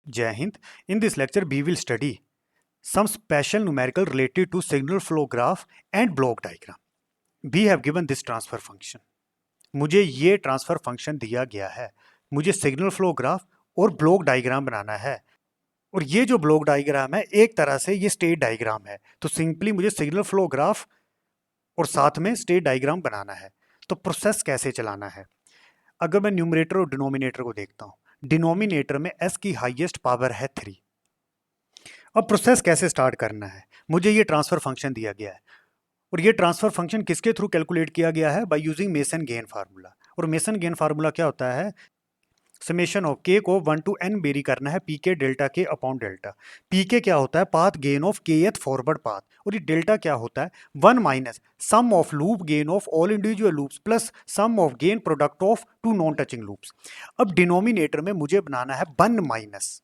Jai Hind. In this lecture, we will study some special numerical related to signal flow graph and block diagram. We have given this transfer function. मुझे ये transfer function दिया गया है, मुझे signal flow graph और block diagram बनाना है। और ये जो ब्लॉक डायग्राम है एक तरह से ये स्टेट डायग्राम है, तो सिंपली मुझे सिग्नल फ्लो ग्राफ और साथ में स्टेट डायग्राम बनाना है। तो प्रोसेस कैसे चलाना है? अगर मैं न्यूमरेटर और डिनोमिनेटर को देखता हूँ, डिनोमिनेटर में s की हाईएस्ट पावर है 3। अब प्रोसेस कैसे स्टार्ट करना है? मुझे ये ट्रांसफर फंक्शन दिया गया है और ये ट्रांसफर फंक्शन किसके थ्रू कैलकुलेट किया गया है? By using mason gain formula. और मेसन गेन फार्मूला क्या होता है? समेशन ऑफ के को 1 to n वेरी करना है पी के डेल्टा के अपॉन डेल्टा। पी के क्या होता है? पाथ गेन ऑफ के एथ फॉरवर्ड पाथ। और ये डेल्टा क्या होता है? 1 minus sum of loop gain of all individual loops plus sum of gain product of two non touching loops. अब डिनोमिनेटर में मुझे बनाना है 1 माइनस,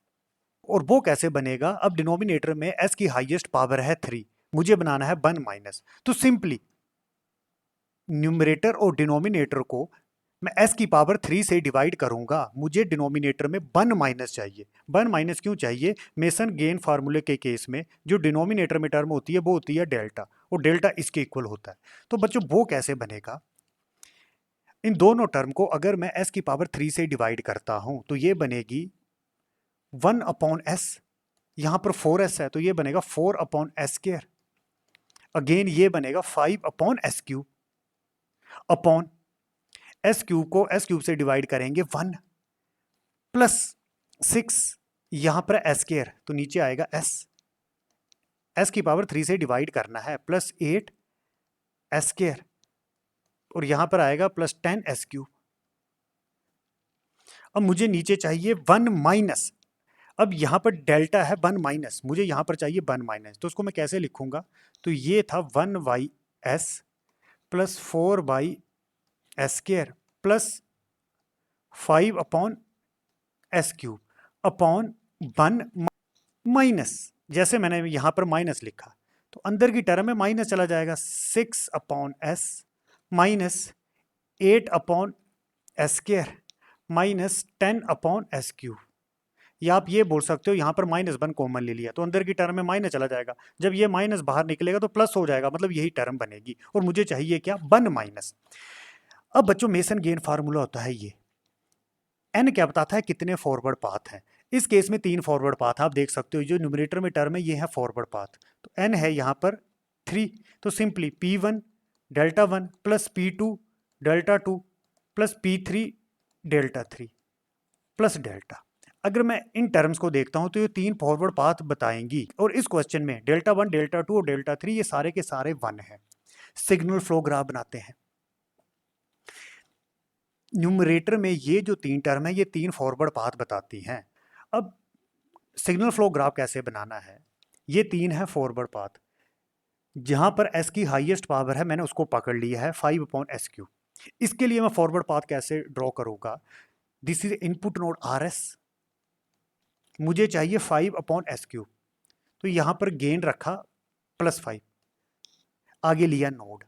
और वो कैसे बनेगा? अब डिनोमिनेटर में s की हाईएस्ट पावर है 3, मुझे बनाना है 1 माइनस। तो सिंपली न्यूमरेटर और डिनोमिनेटर को मैं s की पावर 3 से डिवाइड करूंगा, मुझे डिनोमिनेटर में 1 माइनस चाहिए। 1 माइनस क्यों चाहिए? मेसन गेन फार्मूले के केस में जो डिनोमिनेटर में टर्म होती है वो होती है डेल्टा, और डेल्टा इसके इक्वल होता है। तो बच्चों वो कैसे बनेगा? इन दोनों टर्म को अगर मैं s की पावर 3 से डिवाइड करता हूं तो ये बनेगी 1 अपॉन s, यहां पर 4s है तो ये बनेगा 4 अपॉन एस स्क्वायर। अगेन ये बनेगा 5 upon s cube upon s cube को एस क्यूब से डिवाइड करेंगे 1 प्लस 6, यहां पर एस स्क्वायर तो नीचे आएगा एस की पावर 3 से डिवाइड करना है प्लस 8 एस स्क्वायर, और यहां पर आएगा प्लस 10 एस क्यूब। अब मुझे नीचे चाहिए 1 माइनस। अब यहां पर डेल्टा है 1 माइनस, मुझे यहां पर चाहिए 1 माइनस, तो उसको मैं कैसे लिखूंगा? तो ये था 1 by S plus 4 by S square plus 5 upon s cube upon 1 minus. जैसे मैंने यहां पर माइनस लिखा तो अंदर की टर्म में माइनस चला जाएगा, 6 upon S minus 8 upon S square minus 10 upon s cube. या आप ये बोल सकते हो यहां पर -1 कॉमन ले लिया तो अंदर की टर्म में माइनस चला जाएगा, जब ये माइनस बाहर निकलेगा तो प्लस हो जाएगा, मतलब यही टर्म बनेगी। और मुझे चाहिए क्या? 1 माइनस। अब बच्चों मेसन गेन फार्मूला होता है ये, एन क्या बताता है? कितने फॉरवर्ड पाथ हैं। इस केस में 3 फॉरवर्ड पाथ आप देख सकते हो, जो न्यूमरेटर में टर्म है ये है फॉरवर्ड पाथ, तो एन है यहाँ पर 3। तो simply P1 delta 1 plus P2 delta 2 plus P3 delta 3 plus delta. अगर मैं इन टर्म्स को देखता हूं तो ये 3 फॉरवर्ड पाथ बताएंगी, और इस क्वेश्चन में डेल्टा 1 डेल्टा 2 और डेल्टा 3 ये सारे के सारे 1 है। सिग्नल फ्लो ग्राफ बनाते हैं। न्यूमरेटर में ये जो 3 टर्म है ये 3 फॉरवर्ड पाथ बताती हैं। अब सिग्नल फ्लो ग्राफ कैसे बनाना है? ये 3 है फॉरवर्ड पाथ, जहां पर s की हाईएस्ट पावर है मैंने उसको पकड़ लिया है 5 अपॉन एस क्यू। इसके लिए मैं फॉरवर्ड पाथ कैसे ड्रॉ करूंगा? This is input node RS, मुझे चाहिए 5 अपॉन एस क्यू, तो यहां पर गेन रखा +5, आगे लिया नोड,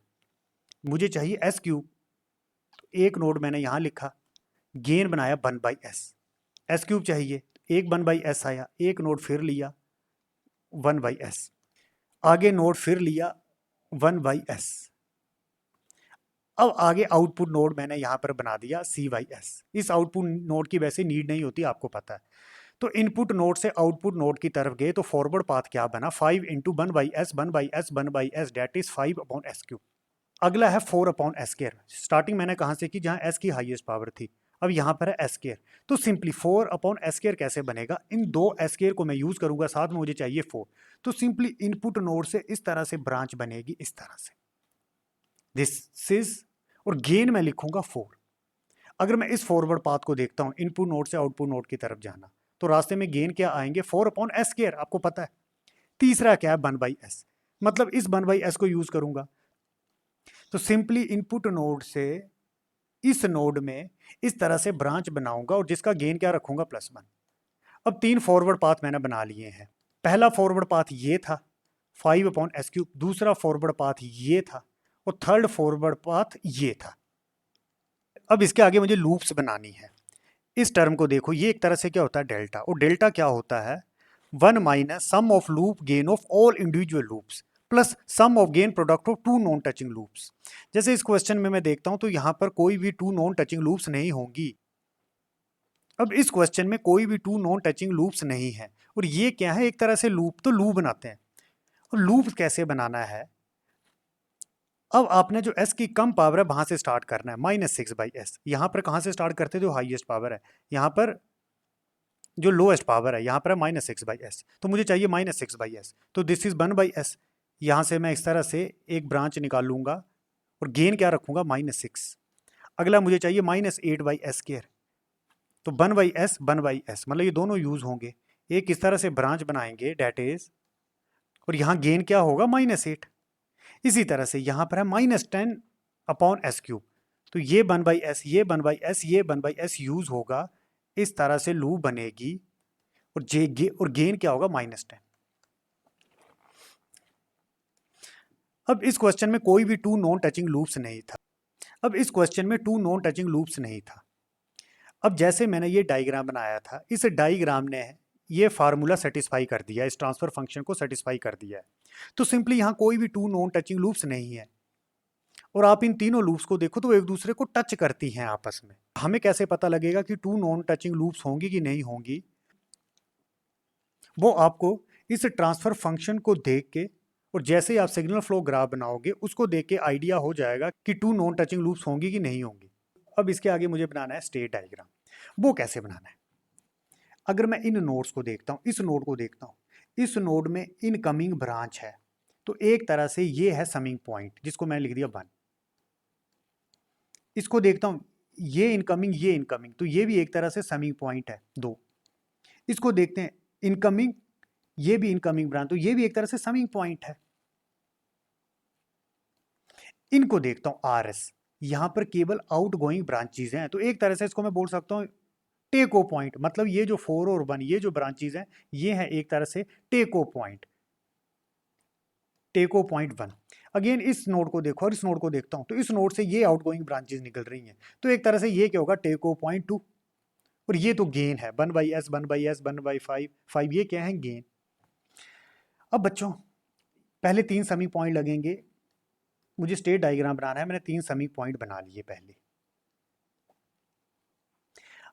मुझे चाहिए एस क्यूब, तो एक नोड मैंने यहां लिखा, गेन बनाया 1 बाई एस। एस क्यूब चाहिए, एक 1 बाई एस आया, एक नोड फिर लिया 1 बाई एस, आगे नोड फिर लिया 1 बाई एस। अब आगे आउटपुट नोड मैंने यहां पर बना दिया C बाई एस। इस आउटपुट नोड की वैसे नीड नहीं होती, आपको पता है। तो इनपुट नोड से आउटपुट नोड की तरफ गए तो फॉरवर्ड पाथ क्या बना? 5 into 1 by s 1 by s 1 by s, that is 5 upon s cube. अगला है 4 अपॉन एस स्क्वायर। स्टार्टिंग मैंने कहां से की? जहां एस की हाईएस्ट पावर थी। अब यहां पर है एस स्क्वायर, तो सिंपली 4 अपॉन एस स्क्वायर कैसे बनेगा? इन दो एस स्क्वायर को मैं यूज करूंगा, साथ में मुझे चाहिए 4, तो सिंपली इनपुट नोड से इस तरह से ब्रांच बनेगी, इस तरह से दिस इज, और गेन मैं लिखूंगा 4। अगर मैं इस फॉरवर्ड पाथ को देखता हूं, इनपुट नोड से आउटपुट नोड की तरफ जाना, तो रास्ते में गेन क्या आएंगे? 4 अपॉन एस स्क्वायर, आपको पता है। तीसरा क्या है? 1 बाई एस, मतलब इस 1 बाई एस को यूज करूंगा, तो सिंपली इनपुट नोड से इस नोड में इस तरह से ब्रांच बनाऊंगा और जिसका गेन क्या रखूंगा? +1। अब 3 फॉरवर्ड पाथ मैंने बना लिए हैं। पहला फॉरवर्ड पाथ ये था 5 अपॉन एस क्यूब, दूसरा फॉरवर्ड पाथ ये था, और थर्ड फॉरवर्ड पाथ ये था। अब इसके आगे मुझे लूप्स बनानी है। इस टर्म को देखो, ये एक तरह से क्या होता है डेल्टा, और डेल्टा क्या होता है 1 minus sum of loop gain of all individual loops plus sum of gain product of two non touching loops. जैसे इस क्वेश्चन में मैं देखता हूं तो यहां पर कोई भी टू नॉन टचिंग लूप्स नहीं होंगी। अब इस क्वेश्चन में कोई भी टू नॉन टचिंग लूप्स नहीं है, और ये क्या है एक तरह से लूप, तो लूप बनाते हैं। और लूप कैसे बनाना है, अब आपने जो s की कम पावर है वहां से स्टार्ट करना है -6/s। यहां पर कहां से स्टार्ट करते हैं, जो हाईएस्ट पावर है, यहां पर जो लोएस्ट पावर है यहां पर है -6/s, तो मुझे चाहिए -6/s, तो दिस इज 1/s। यहां से मैं इस तरह से एक ब्रांच निकाल लूंगा और गेन क्या रखूंगा -6। अगला मुझे चाहिए -8/s², तो 1/s 1/s, मतलब ये दोनों यूज होंगे। एक इस तरह से ब्रांच बनाएंगे डेट इज, और यहाँ गेन क्या होगा -8। इसी तरह से यहाँ पर है -10/s³, तो ये 1/s, ये 1/s, ये 1/s यूज होगा, इस तरह से लूप बनेगी, और और गेन क्या होगा -10। अब इस क्वेश्चन में कोई भी टू नॉन टचिंग लूप्स नहीं था। अब इस क्वेश्चन में टू नॉन टचिंग लूप्स नहीं था। अब जैसे मैंने ये डायग्राम बनाया था, इस डायग्राम ने ये फार्मूला सेटिस्फाई कर दिया, इस ट्रांसफर फंक्शन को सेटिस्फाई कर दिया है। तो सिंपली यहाँ कोई भी टू नॉन टचिंग लूप्स नहीं है, और आप इन तीनों लूप्स को देखो तो एक दूसरे को टच करती हैं आपस में। हमें कैसे पता लगेगा कि टू नॉन टचिंग लूप्स होंगी कि नहीं होंगी, वो आपको इस ट्रांसफर फंक्शन को देख के, और जैसे ही आप सिग्नल फ्लो ग्राफ बनाओगे उसको देख के आइडिया हो जाएगा कि टू नॉन टचिंग लूप्स होंगी कि नहीं होंगी। अब इसके आगे मुझे बनाना है स्टेट डायग्राम। वो कैसे बनाना है, अगर मैं इन नोड्स को देखता हूँ, इस नोड को देखता हूँ, इस नोड में इनकमिंग ब्रांच है, तो एक तरह से ये है समिंग पॉइंट, जिसको मैंने लिख दिया 1। इसको देखता हूँ, ये इनकमिंग, तो ये भी एक तरह से समिंग पॉइंट है 2। इसको देखते हैं इनकमिंग, ये भी इनकमिंग ब्रांच, तो ये भी एक तरह से समिंग पॉइंट है। इनको देखता हूं आरएस, यहां पर केवल आउट गोइंग ब्रांचेज हैं, तो एक तरह से इसको मैं बोल सकता हूं टेको पॉइंट, मतलब ये जो 4 और 1 ये जो ब्रांचेज हैं ये है एक तरह से टेको पॉइंट, टेको पॉइंट 1। अगेन इस नोड को देखो और इस नोड को देखता हूं, तो इस नोड से ये आउटगोइंग ब्रांचेज निकल रही हैं, तो एक तरह से ये क्या होगा टेको पॉइंट 2। और ये तो गेन है 1/s 1/s 1/5 5, ये क्या है गेन। अब बच्चों पहले 3 समी पॉइंट लगेंगे, मुझे स्टेट डायग्राम बनाना है, मैंने 3 समी पॉइंट बना लिए पहले।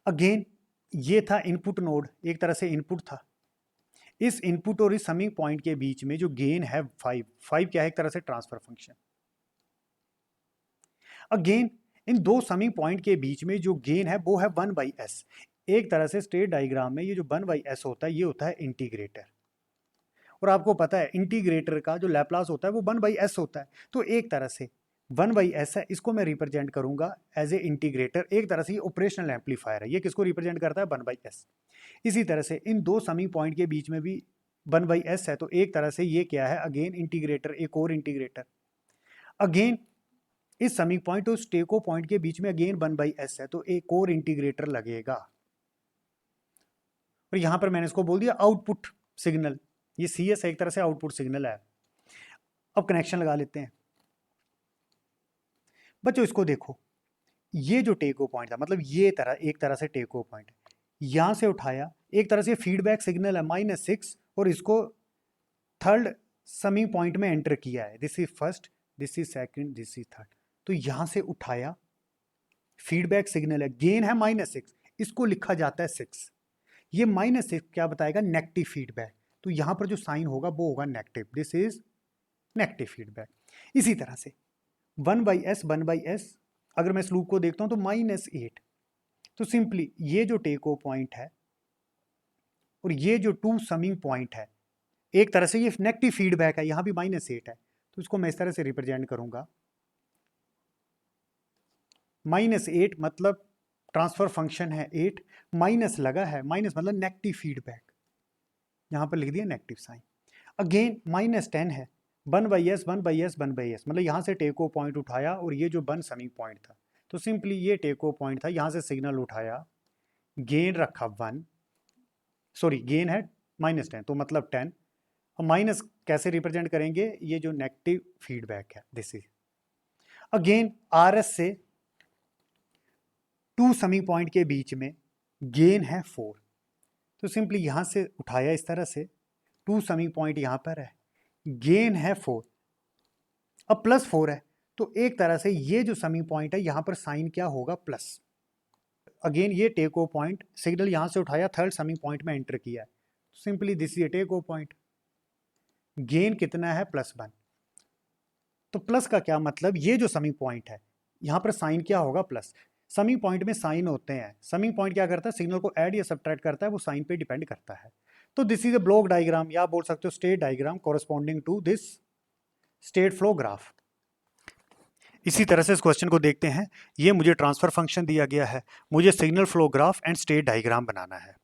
अगेन ये था इनपुट नोड, एक तरह से इनपुट था। इस इनपुट और इस समिंग पॉइंट के बीच में जो गेन है 5 क्या है, एक तरह से ट्रांसफर फंक्शन। अगेन इन दो समिंग पॉइंट के बीच में जो गेन है वो है 1/s। एक तरह से स्टेट डायग्राम में ये जो 1/s होता है ये होता है इंटीग्रेटर, और आपको पता है इंटीग्रेटर का जो लैप्लास होता है वो 1/s होता है, तो एक तरह से 1/s है, इसको मैं रिप्रेजेंट करूंगा एज ए इंटीग्रेटर। एक तरह से ये ऑपरेशनल एम्पलीफायर है, ये किसको रिप्रेजेंट करता है 1/s। इसी तरह से इन दो समिंग पॉइंट के बीच में भी 1/s है, तो एक तरह से ये क्या है अगेन इंटीग्रेटर, एक और इंटीग्रेटर। अगेन इस समिंग पॉइंट और स्टेको पॉइंट के बीच में अगेन 1/s है, तो एक और इंटीग्रेटर लगेगा। और यहां पर मैंने इसको बोल दिया आउटपुट सिग्नल, ये CS एक तरह से आउटपुट सिग्नल है। अब कनेक्शन लगा लेते हैं बच्चों, इसको देखो, ये जो टेको पॉइंट था, मतलब ये एक तरह से टेको पॉइंट है, यहां से उठाया, एक तरह से फीडबैक सिग्नल है -6, और इसको थर्ड समिंग पॉइंट में एंटर किया है, this is first, this is second, this is third, तो यहां से उठाया, फीडबैक सिग्नल है, गेन है -6, इसको लिखा जाता है 6। ये -6 क्या बताएगा, नेगेटिव फीडबैक, तो यहां पर जो साइन होगा वो होगा negative, this is negative feedback. इसी तरह से 1/s अगर मैं इस लूप को देखता हूं तो -8, तो सिंपली ये जो टेको पॉइंट है और ये जो टू समिंग पॉइंट है, एक तरह से ये नेगेटिव फीडबैक है, यहां भी -8 है, तो इसको मैं इस तरह से रिप्रेजेंट करूंगा -8, मतलब ट्रांसफर फंक्शन है 8, माइनस लगा है, माइनस मतलब नेगेटिव फीडबैक, यहां पर लिख दिया नेगेटिव साइन। अगेन -10 है, 1/s 1/s 1/s, मतलब यहां से टेको पॉइंट उठाया और ये जो 1 समिंग पॉइंट था, तो सिंपली ये टेको पॉइंट था, यहां से सिग्नल उठाया, गेन रखा 1, सॉरी गेन है -10, तो मतलब 10, और माइनस कैसे रिप्रेजेंट करेंगे, ये जो नेगेटिव फीडबैक है दिस इज। अगेन RS से टू समिंग पॉइंट के बीच में गेन है 4। तो सिंपली यहाँ से उठाया इस तरह से, 2 समिंग पॉइंट यहाँ पर है, गेन है 4, अब +4 है, तो एक तरह से ये जो समिंग पॉइंट है यहाँ पर साइन क्या होगा, प्लस। अगेन ये टेक ओ पॉइंट, सिग्नल यहाँ से उठाया, थर्ड समिंग पॉइंट में एंटर किया है, simply this is take off point. Gain कितना है, +1। तो प्लस का क्या मतलब, ये जो समिंग पॉइंट है यहाँ पर साइन क्या होगा, प्लस। समिंग पॉइंट में साइन होते हैं, समिंग पॉइंट क्या करता है, सिग्नल को ऐड या सब्ट्रैक्ट करता है, वो साइन पे डिपेंड करता है। तो this is a block diagram, या आप बोल सकते हो state diagram corresponding to this state flow graph. इसी तरह से इस क्वेश्चन को देखते हैं। ये मुझे ट्रांसफर फंक्शन दिया गया है, मुझे signal flow graph and state diagram बनाना है।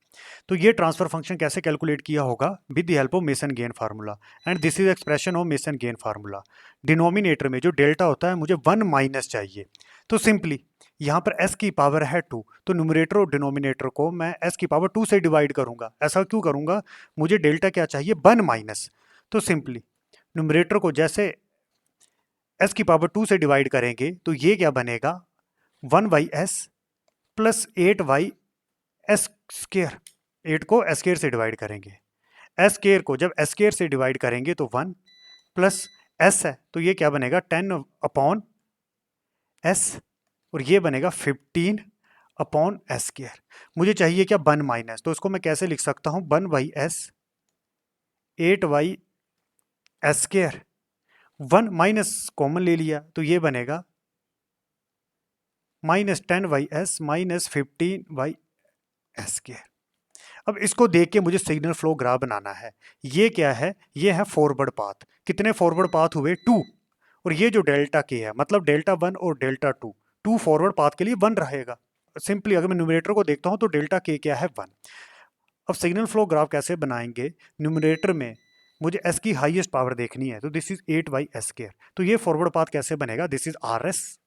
तो ये ट्रांसफर फंक्शन कैसे कैलकुलेट किया होगा, with the help of Mason gain formula, and this is expression of Mason gain formula. Denominator में जो डेल्टा होता है मुझे 1 माइनस चाहिए, तो सिंपली यहाँ पर s की पावर है 2, तो न्यूमरेटर और डिनोमिनेटर को मैं s की पावर 2 से डिवाइड करूंगा। ऐसा क्यों करूंगा, मुझे डेल्टा क्या चाहिए, 1 माइनस। तो सिंपली न्यूमरेटर को जैसे s की पावर 2 से डिवाइड करेंगे तो ये क्या बनेगा, 1/s प्लस 8/s स्क्वायर। 8 को s स्क्वायर से डिवाइड करेंगे, s स्क्वायर को जब s स्क्वायर से डिवाइड करेंगे तो 1 प्लस s है, तो ये क्या बनेगा, 10/s, और ये बनेगा 15/s स्क्वायर। मुझे चाहिए क्या, 1 माइनस, तो इसको मैं कैसे लिख सकता हूँ, 1/s 8/s square, 1 minus common ले लिया तो ये बनेगा -10/s माइनस 15/s स्क्वायर। अब इसको देख के मुझे सिग्नल फ्लो ग्राफ बनाना है। ये क्या है, ये है फॉरवर्ड पाथ। कितने फॉरवर्ड पाथ हुए, 2, और ये जो डेल्टा के है मतलब डेल्टा 1 और डेल्टा 2, 2 फॉरवर्ड पाथ के लिए 1 रहेगा। सिंपली अगर मैं न्यूमरेटर को देखता हूं तो डेल्टा के क्या है, 1। अब सिग्नल फ्लो ग्राफ कैसे बनाएंगे, न्यूमरेटर में मुझे s की हाईएस्ट पावर देखनी है, तो दिस इज 8/s स्क्वायर। तो ये फॉरवर्ड पाथ कैसे बनेगा, दिस इज rs।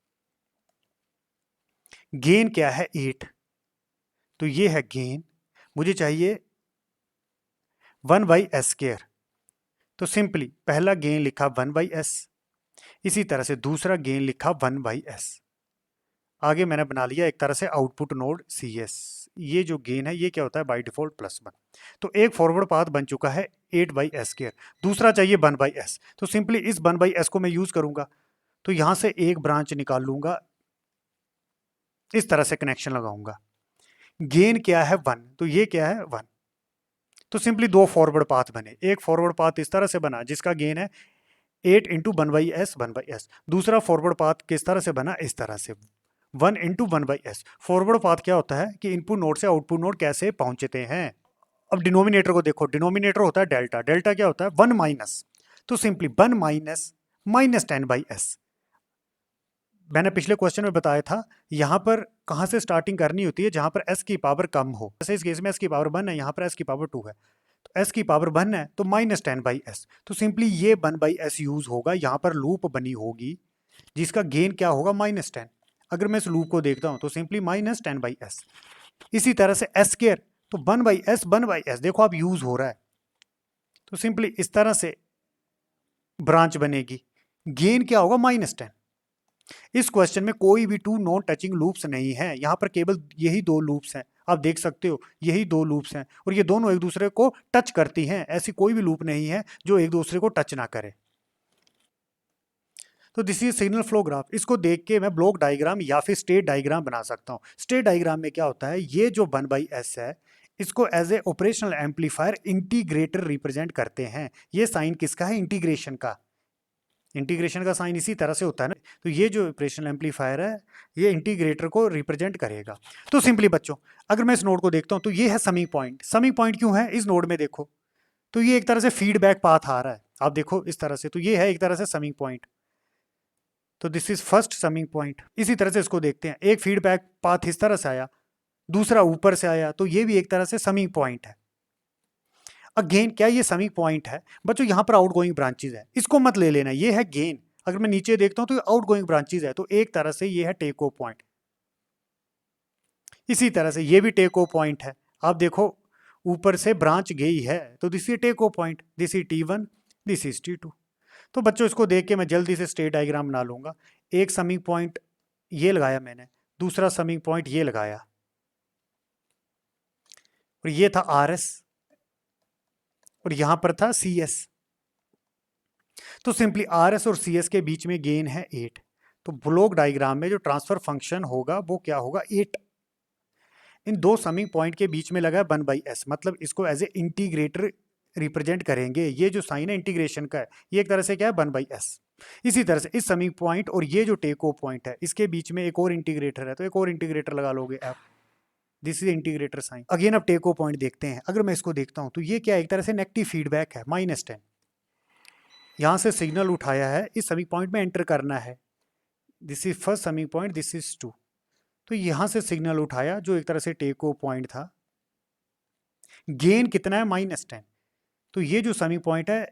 गेन क्या है, 8, तो ये है गेन, मुझे चाहिए 1/s स्क्वायर। तो सिंपली पहला गेन लिखा 1/s, इसी तरह से दूसरा गेन लिखा 1/s। आगे मैंने बना लिया एक तरह से आउटपुट नोड CS। ये जो गेन है ये क्या होता है, बाय डिफॉल्ट +1। तो एक फॉरवर्ड पाथ बन चुका है 8/s स्क्वायर, दूसरा चाहिए 1/s, तो सिंपली इस 1/s को मैं यूज करूंगा। तो यहां से एक ब्रांच निकाल लूंगा, इस तरह से कनेक्शन लगाऊंगा। गेन क्या है, 1, तो ये क्या है, 1। तो सिंपली 2 फॉरवर्ड पाथ बने, एक फॉरवर्ड पाथ इस तरह से बना जिसका गेन है 8 इंटू 1/s, दूसरा फॉरवर्ड पाथ किस तरह से बना, इस तरह से 1 इंटू 1/s। फॉरवर्ड पाथ क्या होता है कि इनपुट नोड से आउटपुट नोड कैसे पहुंचते हैं। अब डिनोमिनेटर को देखो, डिनोमिनेटर होता है डेल्टा, डेल्टा क्या होता है, 1 माइनस, तो सिंपली 1 माइनस -10/s। मैंने पिछले क्वेश्चन में बताया था यहां पर कहां से स्टार्टिंग करनी होती है, जहां पर s की पावर कम हो। जैसे इस केस में s की पावर 1 है, यहां पर s की पावर 2 है, तो s की पावर 1 है तो -10/s। तो सिंपली ये 1/s यूज होगा, यहां पर लूप बनी होगी जिसका गेन क्या होगा, -10। अगर मैं इस लूप को देखता हूं तो सिंपली -10/s। इसी तरह से s स्क्वायर, तो 1/s देखो आप यूज हो रहा है, तो सिंपली इस तरह से ब्रांच बनेगी, गेन क्या होगा, -10। इस क्वेश्चन में कोई भी 2 नॉन टचिंग लूप्स नहीं है, यहां पर केवल यही 2 लूप्स हैं, आप देख सकते हो यही 2 लूप्स हैं, और ये दोनों एक दूसरे को टच करती हैं। ऐसी कोई भी लूप नहीं है जो एक दूसरे को टच ना करे। तो this is signal flow graph. इसको देख के मैं ब्लॉक डायग्राम या फिर स्टेट डायग्राम बना सकता हूँ। स्टेट डायग्राम में क्या होता है, ये जो 1/s है इसको as a operational amplifier integrator represent करते हैं। ये साइन किसका है, इंटीग्रेशन का। इंटीग्रेशन का साइन इसी तरह से होता है ना। तो ये जो ऑपरेशनल एम्पलीफायर है ये इंटीग्रेटर को रिप्रेजेंट करेगा। तो सिंपली बच्चों अगर मैं इस नोड को देखता हूँ तो ये है समिंग पॉइंट। समिंग पॉइंट क्यों है, इस नोड में देखो तो ये एक तरह से फीडबैक पाथ आ रहा है, आप देखो इस तरह से, तो ये है एक तरह से समिंग पॉइंट। तो this is first summing point. इसी तरह से इसको देखते हैं, एक फीडबैक पाथ इस तरह से आया, दूसरा ऊपर से आया, तो ये भी एक तरह से समिंग पॉइंट है। अगेन क्या ये समिंग पॉइंट है बच्चों, यहां पर आउटगोइंग ब्रांचेज है, इसको मत ले लेना, ये है गेन। अगर मैं नीचे देखता हूं तो आउटगोइंग ब्रांचेज है, तो एक तरह से ये है टेक ऑफ पॉइंट। इसी तरह से ये भी टेक ऑफ पॉइंट है, आप देखो ऊपर से ब्रांच गई है, तो this is take off point, this is T1, this is T2। तो बच्चों इसको देख के मैं जल्दी से स्टेट डायग्राम बना लूंगा। एक समिंग पॉइंट ये लगाया मैंने, दूसरा समिंग पॉइंट ये लगाया, और ये था RS और यहां पर था CS। तो सिंपली RS और CS के बीच में गेन है 8। तो ब्लॉक डायग्राम में जो ट्रांसफर फंक्शन होगा वो क्या होगा, 8। इन दो समिंग पॉइंट के बीच में लगा है 1/s, मतलब इसको एज ए इंटीग्रेटर रिप्रेजेंट करेंगे। ये जो साइन है इंटीग्रेशन का है, ये एक तरह से क्या है 1/s। इसी तरह से इस समिंग पॉइंट और ये जो टेक ऑफ पॉइंट है इसके बीच में एक और इंटीग्रेटर है, तो एक और इंटीग्रेटर लगा लोगे आप। This is integrator sign. Again अब टेक ऑफ पॉइंट देखते हैं। अगर मैं इसको देखता हूं तो ये क्या एक तरह से नेगेटिव फीडबैक है, -10। यहां से सिग्नल उठाया है, इस समिंग पॉइंट में एंटर करना है। This is first summing point, this is 2। तो यहां से सिग्नल उठाया जो एक तरह से टेक ऑफ पॉइंट था। गेन कितना है, -10। तो ये जो समिंग पॉइंट है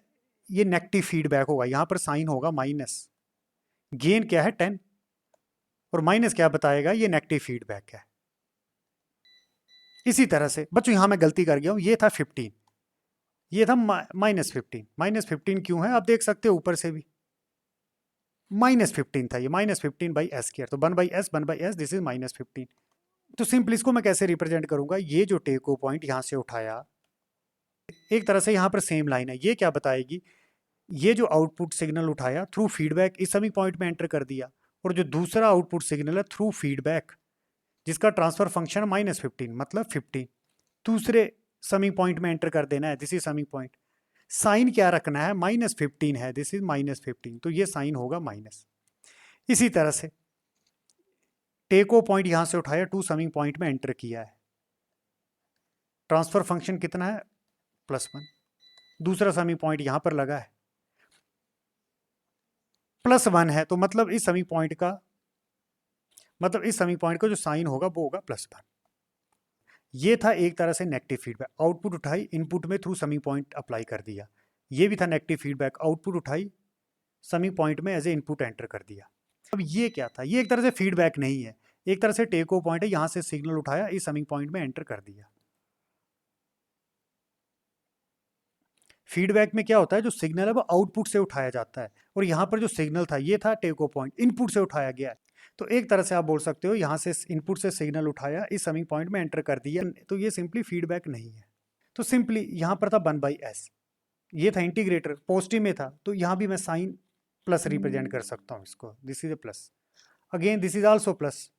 ये नेगेटिव फीडबैक होगा, यहां पर साइन होगा माइनस। गेन क्या है 10 और माइनस क्या बताएगा, ये नेगेटिव फीडबैक है। इसी तरह से बच्चों यहां मैं गलती कर गया हूं, ये था 15, ये था -15। -15 क्यों है आप देख सकते हो ऊपर से भी, -15 था ये, -15/s²। तो 1/s दिस इज -15। तो सिंपल इसको मैं कैसे रिप्रेजेंट करूंगा, ये जो टेक ऑफ पॉइंट यहां से उठाया, एक तरह से यहां पर सेम लाइन है, ये क्या बताएगी, ये जो आउटपुट सिग्नल उठाया थ्रू फीडबैक इस समी पॉइंट में एंटर कर दिया, और जो दूसरा आउटपुट सिग्नल है थ्रू फीडबैक जिसका ट्रांसफर फंक्शन -15 मतलब 15 दूसरे समी पॉइंट में एंटर कर देना है। दिस इज समी पॉइंट, साइन क्या रखना है, -15 है, दिस इज -15, तो ये साइन होगा माइनस। इसी तरह से टेको पॉइंट यहां से उठाया, टू समिंग पॉइंट में एंटर किया है, ट्रांसफर फंक्शन कितना है, +1। दूसरा समिंग पॉइंट यहां पर लगा है, +1 है, तो मतलब इस समिंग पॉइंट का जो साइन होगा वो होगा +1। ये था एक तरह से नेगेटिव फीडबैक, आउटपुट उठाई, इनपुट में थ्रू समिंग पॉइंट अप्लाई कर दिया। ये भी था नेगेटिव फीडबैक, आउटपुट उठाई, समिंग पॉइंट में एज ए इनपुट एंटर कर दिया। अब ये क्या था, ये एक तरह से फीडबैक नहीं है, एक तरह से टेक ऑफ पॉइंट है, यहां से सिग्नल उठाया, इस समिंग पॉइंट में एंटर कर दिया। फीडबैक में क्या होता है, जो सिग्नल है वो आउटपुट से उठाया जाता है, और यहां पर जो सिग्नल था ये था टेक ऑफ पॉइंट, इनपुट से उठाया गया है। तो एक तरह से आप बोल सकते हो यहां से इनपुट से सिग्नल उठाया, इस समिंग पॉइंट में एंटर कर दिया, तो ये सिंपली फीडबैक नहीं है। तो सिंपली यहां पर था 1/s, ये था इंटीग्रेटर, पॉजिटिव में था, तो यहां भी मैं साइन प्लस रिप्रेजेंट कर सकता हूं इसको, this is A plus, again this is also plus,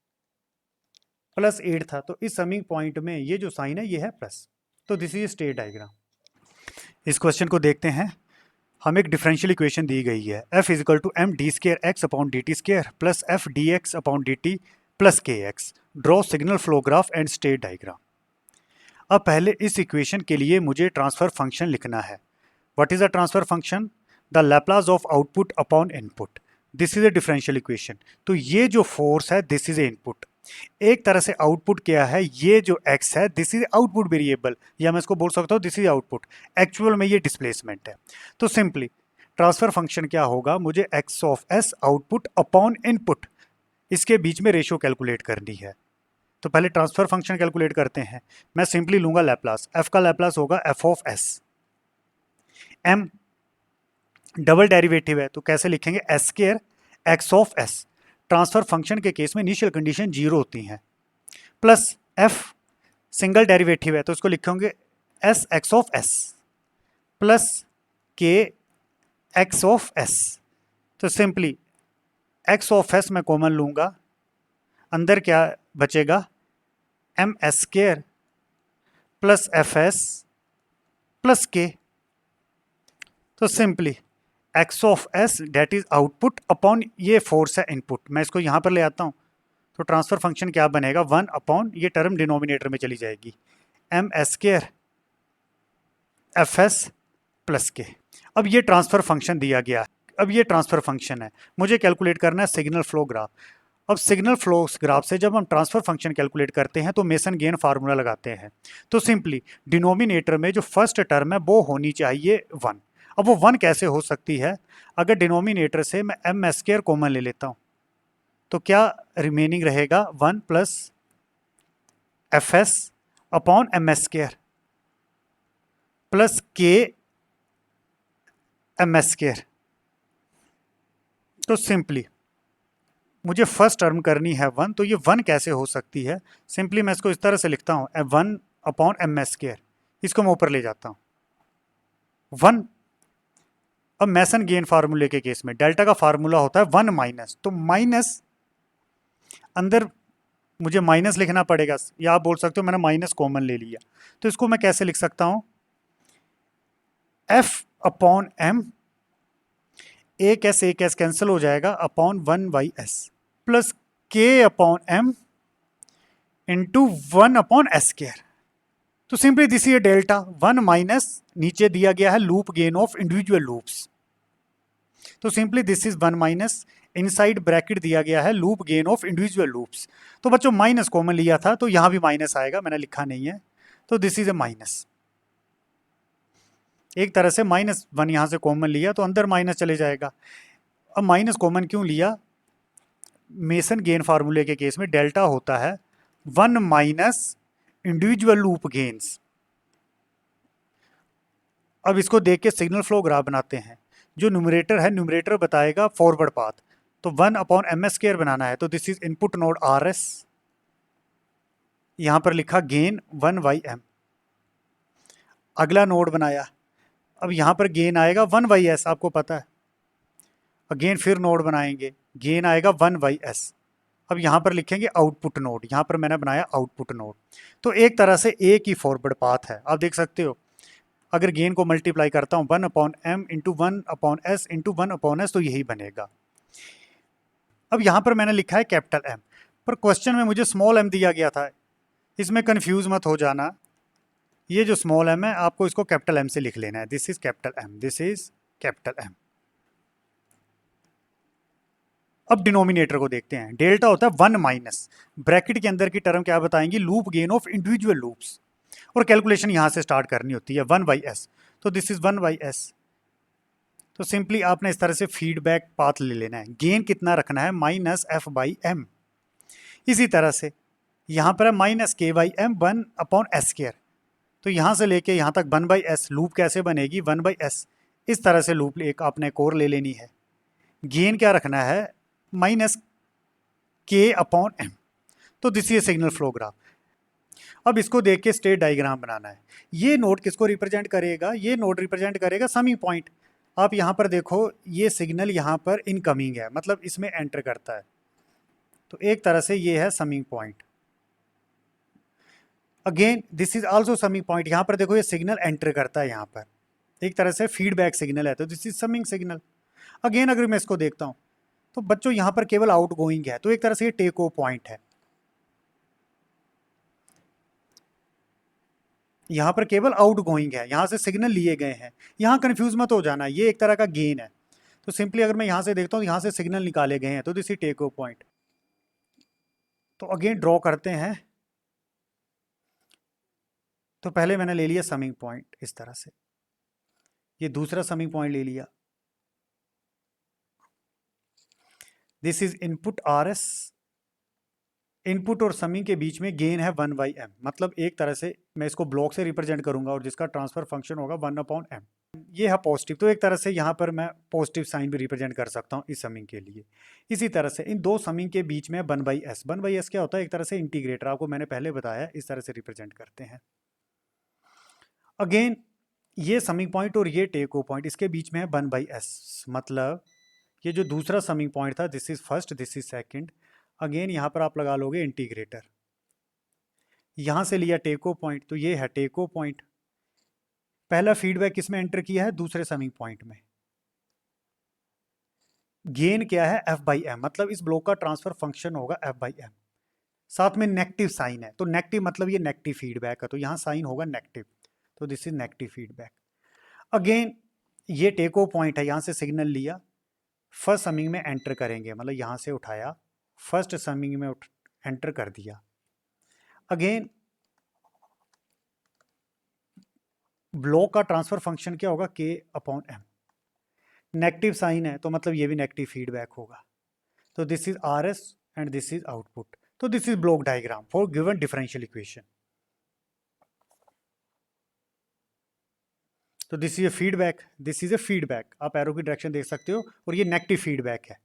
+8 था, तो इस समिंग पॉइंट में ये जो साइन है ये है प्लस। तो दिस इज स्टेट डायग्राम। इस क्वेश्चन को देखते हैं। हमें एक डिफरेंशियल इक्वेशन दी गई है, f is equal to md²x/dt² plus f dx/dt plus kx। Draw signal flow graph and state diagram. अब पहले इस इक्वेशन के लिए मुझे ट्रांसफर फंक्शन लिखना है। What is the transfer function, the Laplace of output upon input. This is A differential equation. तो ये जो फोर्स है दिस इज ए इनपुट, एक तरह से आउटपुट क्या है, ये जो x है दिस इज आउटपुट वेरिएबल, या मैं इसको बोल सकता हूँ दिस इज आउटपुट, एक्चुअल में ये डिस्प्लेसमेंट है। तो सिंपली ट्रांसफर फंक्शन क्या होगा, मुझे x of s output upon input, इसके बीच में रेशियो कैलकुलेट करनी है। तो पहले ट्रांसफर फंक्शन कैलकुलेट करते हैं। मैं सिंपली लूंगा लैप्लास, f का लैप्लास होगा f of s, m double derivative है तो कैसे लिखेंगे, s² x of s। Transfer function के केस में इनिशियल कंडीशन 0 होती हैं, प्लस f सिंगल डेरिवेटिव है तो इसको लिखेंगे s x of s plus k x of s। तो सिंपली x ऑफ s मैं कॉमन लूंगा, अंदर क्या बचेगा, ms² plus fs plus k। तो simply x of s that is output upon ये फोर्स है इनपुट, मैं इसको यहां पर ले आता हूं, तो ट्रांसफर फंक्शन क्या बनेगा, 1 अपॉन ये टर्म डिनोमिनेटर में चली जाएगी, ms² fs प्लस के। अब ये ट्रांसफर फंक्शन दिया गया है, अब ये ट्रांसफर फंक्शन है, मुझे कैलकुलेट करना है सिग्नल फ्लो ग्राफ। अब सिग्नल फ्लो ग्राफ से जब हम ट्रांसफर फंक्शन कैलकुलेट करते हैं तो मेसन गेन फार्मूला लगाते हैं। तो सिंपली डिनोमिनेटर में जो फर्स्ट टर्म है वो होनी चाहिए 1। अब वो 1 कैसे हो सकती है, अगर डिनोमिनेटर से मैं ms² कॉमन ले लेता हूं तो क्या रिमेनिंग रहेगा, 1 plus fs upon ms² plus k ms²। तो सिंपली मुझे फर्स्ट टर्म करनी है 1, तो ये 1 कैसे हो सकती है, सिंपली मैं इसको इस तरह से लिखता हूँ 1 अपॉन एम एस स्क्वायर, इसको मैं ऊपर ले जाता हूँ 1। अब मैसन गेन फार्मूले के केस में डेल्टा का फार्मूला होता है 1 माइनस, तो माइनस अंदर मुझे माइनस लिखना पड़ेगा, या आप बोल सकते हो मैंने माइनस कॉमन ले लिया, तो इसको मैं कैसे लिख सकता हूं, एफ अपॉन एम, एक एस कैंसिल हो जाएगा, upon 1/s plus K upon M into 1 upon S square. तो simply this is delta 1 minus, नीचे दिया गया है loop gain of individual loops, तो simply this is 1 minus, inside bracket दिया गया है loop gain of individual loops. तो बच्चों माइनस कॉमन लिया था तो यहां भी माइनस आएगा, मैंने लिखा नहीं है, तो दिस इज ए माइनस। एक तरह से -1 यहां से कॉमन लिया तो अंदर माइनस चले जाएगा। अब माइनस कॉमन क्यों लिया, मेसन गेन फार्मूले के केस में डेल्टा होता है 1 माइनस इंडिविजुअल लूप गेन्स। अब इसको देख के सिग्नल फ्लो ग्राफ बनाते हैं, जो न्यूमरेटर है न्यूमरेटर बताएगा फॉरवर्ड पाथ, तो 1 अपॉन एम एस स्क्वायर बनाना है, तो this is input node R S, यहां पर लिखा गेन 1/m। अगला नोड बनाया, अब यहां पर गेन आएगा 1/s, आपको पता है। अगेन फिर नोड बनाएंगे, गेन आएगा 1/s। अब यहां पर लिखेंगे आउटपुट नोड, यहां पर मैंने बनाया आउटपुट नोड। तो एक तरह से एक ही फॉरवर्ड पाथ है, आप देख सकते हो। अगर गेन को मल्टीप्लाई करता हूं 1 upon M into 1 upon s into 1 upon s, तो यही बनेगा। अब यहां पर मैंने लिखा है कैपिटल एम, पर क्वेश्चन में मुझे स्मॉल एम दिया गया था, इसमें कंफ्यूज मत हो जाना। ये जो स्मॉल एम है आपको इसको कैपिटल एम से लिख लेना है, this is capital M, this is capital M. अब डिनोमिनेटर को देखते हैं, डेल्टा होता है 1 माइनस, ब्रैकेट के अंदर की टर्म क्या बताएंगी, loop gain of individual loops, और कैलकुलेशन यहां से स्टार्ट करनी होती है 1/s, तो दिस इज 1/s। तो सिंपली आपने इस तरह से फीडबैक पाथ ले लेना है, गेन कितना रखना है -f/m। इसी तरह से यहां पर है -k/m 1 अपॉन एस स्क्वायर, तो यहां से लेके यहां तक 1/s, लूप कैसे बनेगी 1/s, इस तरह से लूप एक आपने कोर ले लेनी है। गेन क्या रखना है -k/m, तो this is signal flow graph. अब इसको देख के स्टेट डायग्राम बनाना है। ये नोड किसको रिप्रेजेंट करेगा, ये नोड रिप्रेजेंट करेगा समिंग पॉइंट। आप यहां पर देखो ये सिग्नल यहां पर इनकमिंग है, मतलब इसमें एंटर करता है, तो एक तरह से ये है summing point. Again this is also summing point, यहां पर देखो ये सिग्नल एंटर करता है, यहां पर एक तरह से फीडबैक सिग्नल है, तो this is summing signal. Again अगर मैं इसको देखता हूं तो बच्चों यहां पर केवल आउट गोइंग है, तो एक तरह से ये टेक ऑफ पॉइंट है, यहां पर केवल आउट गोइंग है, यहां से सिग्नल लिए गए हैं। यहां कंफ्यूज मत हो जाना, ये एक तरह का गेन है। तो सिंपली अगर मैं यहां से देखता हूं यहां से सिग्नल निकाले गए हैं, तो this is take off point. तो अगेन ड्रॉ करते हैं, तो पहले मैंने ले लिया समिंग पॉइंट इस तरह से, ये दूसरा समिंग पॉइंट ले लिया, this is input R S, input और समिंग के बीच में गेन है 1/m, मतलब एक तरह से मैं इसको ब्लॉक से रिप्रेजेंट करूंगा और जिसका ट्रांसफर फंक्शन होगा 1/m। ये है पॉजिटिव, तो एक तरह से यहाँ पर मैं पॉजिटिव साइन भी रिप्रेजेंट कर सकता हूँ इस समिंग के लिए। इसी तरह से इन दो समिंग के बीच में 1/s, 1/s क्या होता है, एक तरह से इंटीग्रेटर, आपको मैंने पहले बताया, इस तरह से रिप्रेजेंट करते हैं। अगेन ये समिंग पॉइंट और ये टेक ऑफ पॉइंट, इसके बीच में है 1/s, मतलब ये जो दूसरा समिंग पॉइंट था, this is first, this is second. Again यहाँ पर आप लगा लोगे इंटीग्रेटर, यहाँ से लिया टेक ऑफ पॉइंट, तो ये है टेक ऑफ पॉइंट। पहला फीडबैक किस में एंटर किया है, दूसरे समिंग पॉइंट में। गेन क्या है f/m, मतलब इस ब्लॉक का ट्रांसफर फंक्शन होगा f/m। साथ में नेगेटिव साइन है, तो नेगेटिव मतलब ये नेगेटिव फीडबैक है, तो यहाँ साइन होगा नेगेटिव, तो this is negative feedback. Again ये टेक ऑफ पॉइंट है, यहाँ से सिग्नल लिया, फर्स्ट समिंग में एंटर करेंगे, मतलब यहाँ से उठाया, फर्स्ट समिंग में एंटर कर दिया। अगेन ब्लॉक का ट्रांसफर फंक्शन क्या होगा k/m, नेगेटिव साइन है तो मतलब ये भी नेगेटिव फीडबैक होगा, तो this is R S and this is output. तो this is block diagram for given differential equation. तो this is a feedback, this is a feedback, आप एरो की डायरेक्शन देख सकते हो, और ये नेगेटिव फीडबैक है।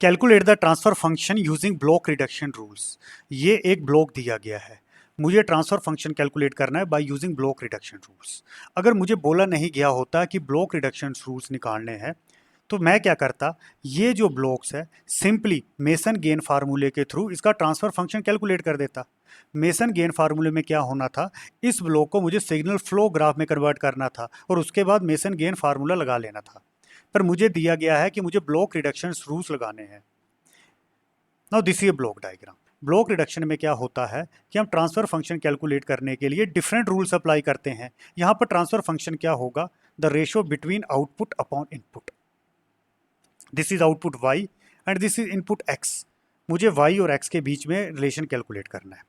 Calculate the transfer function using block reduction rules, ये एक ब्लॉक दिया गया है, मुझे ट्रांसफर फंक्शन कैलकुलेट करना है by using block reduction rules. अगर मुझे बोला नहीं गया होता कि ब्लॉक रिडक्शन रूल्स निकालने हैं तो मैं क्या करता, ये जो ब्लॉक्स है सिंपली मेसन गेन फार्मूले के थ्रू इसका ट्रांसफर फंक्शन कैलकुलेट कर देता। मेसन गेन फार्मूले में क्या होना था, इस ब्लॉक को मुझे सिग्नल फ्लो ग्राफ में कन्वर्ट करना था और उसके बाद मेसन गेन फार्मूला लगा लेना था। पर मुझे दिया गया है कि मुझे ब्लॉक रिडक्शन रूल्स लगाने हैं। Now this is block diagram. Block reduction में क्या होता है कि हम ट्रांसफर फंक्शन कैलकुलेट करने के लिए डिफरेंट रूल्स अप्लाई करते हैं। यहाँ पर ट्रांसफर फंक्शन क्या होगा, the ratio between output upon input. This is output y and this is input x। मुझे y और x के बीच में रिलेशन कैलकुलेट करना है।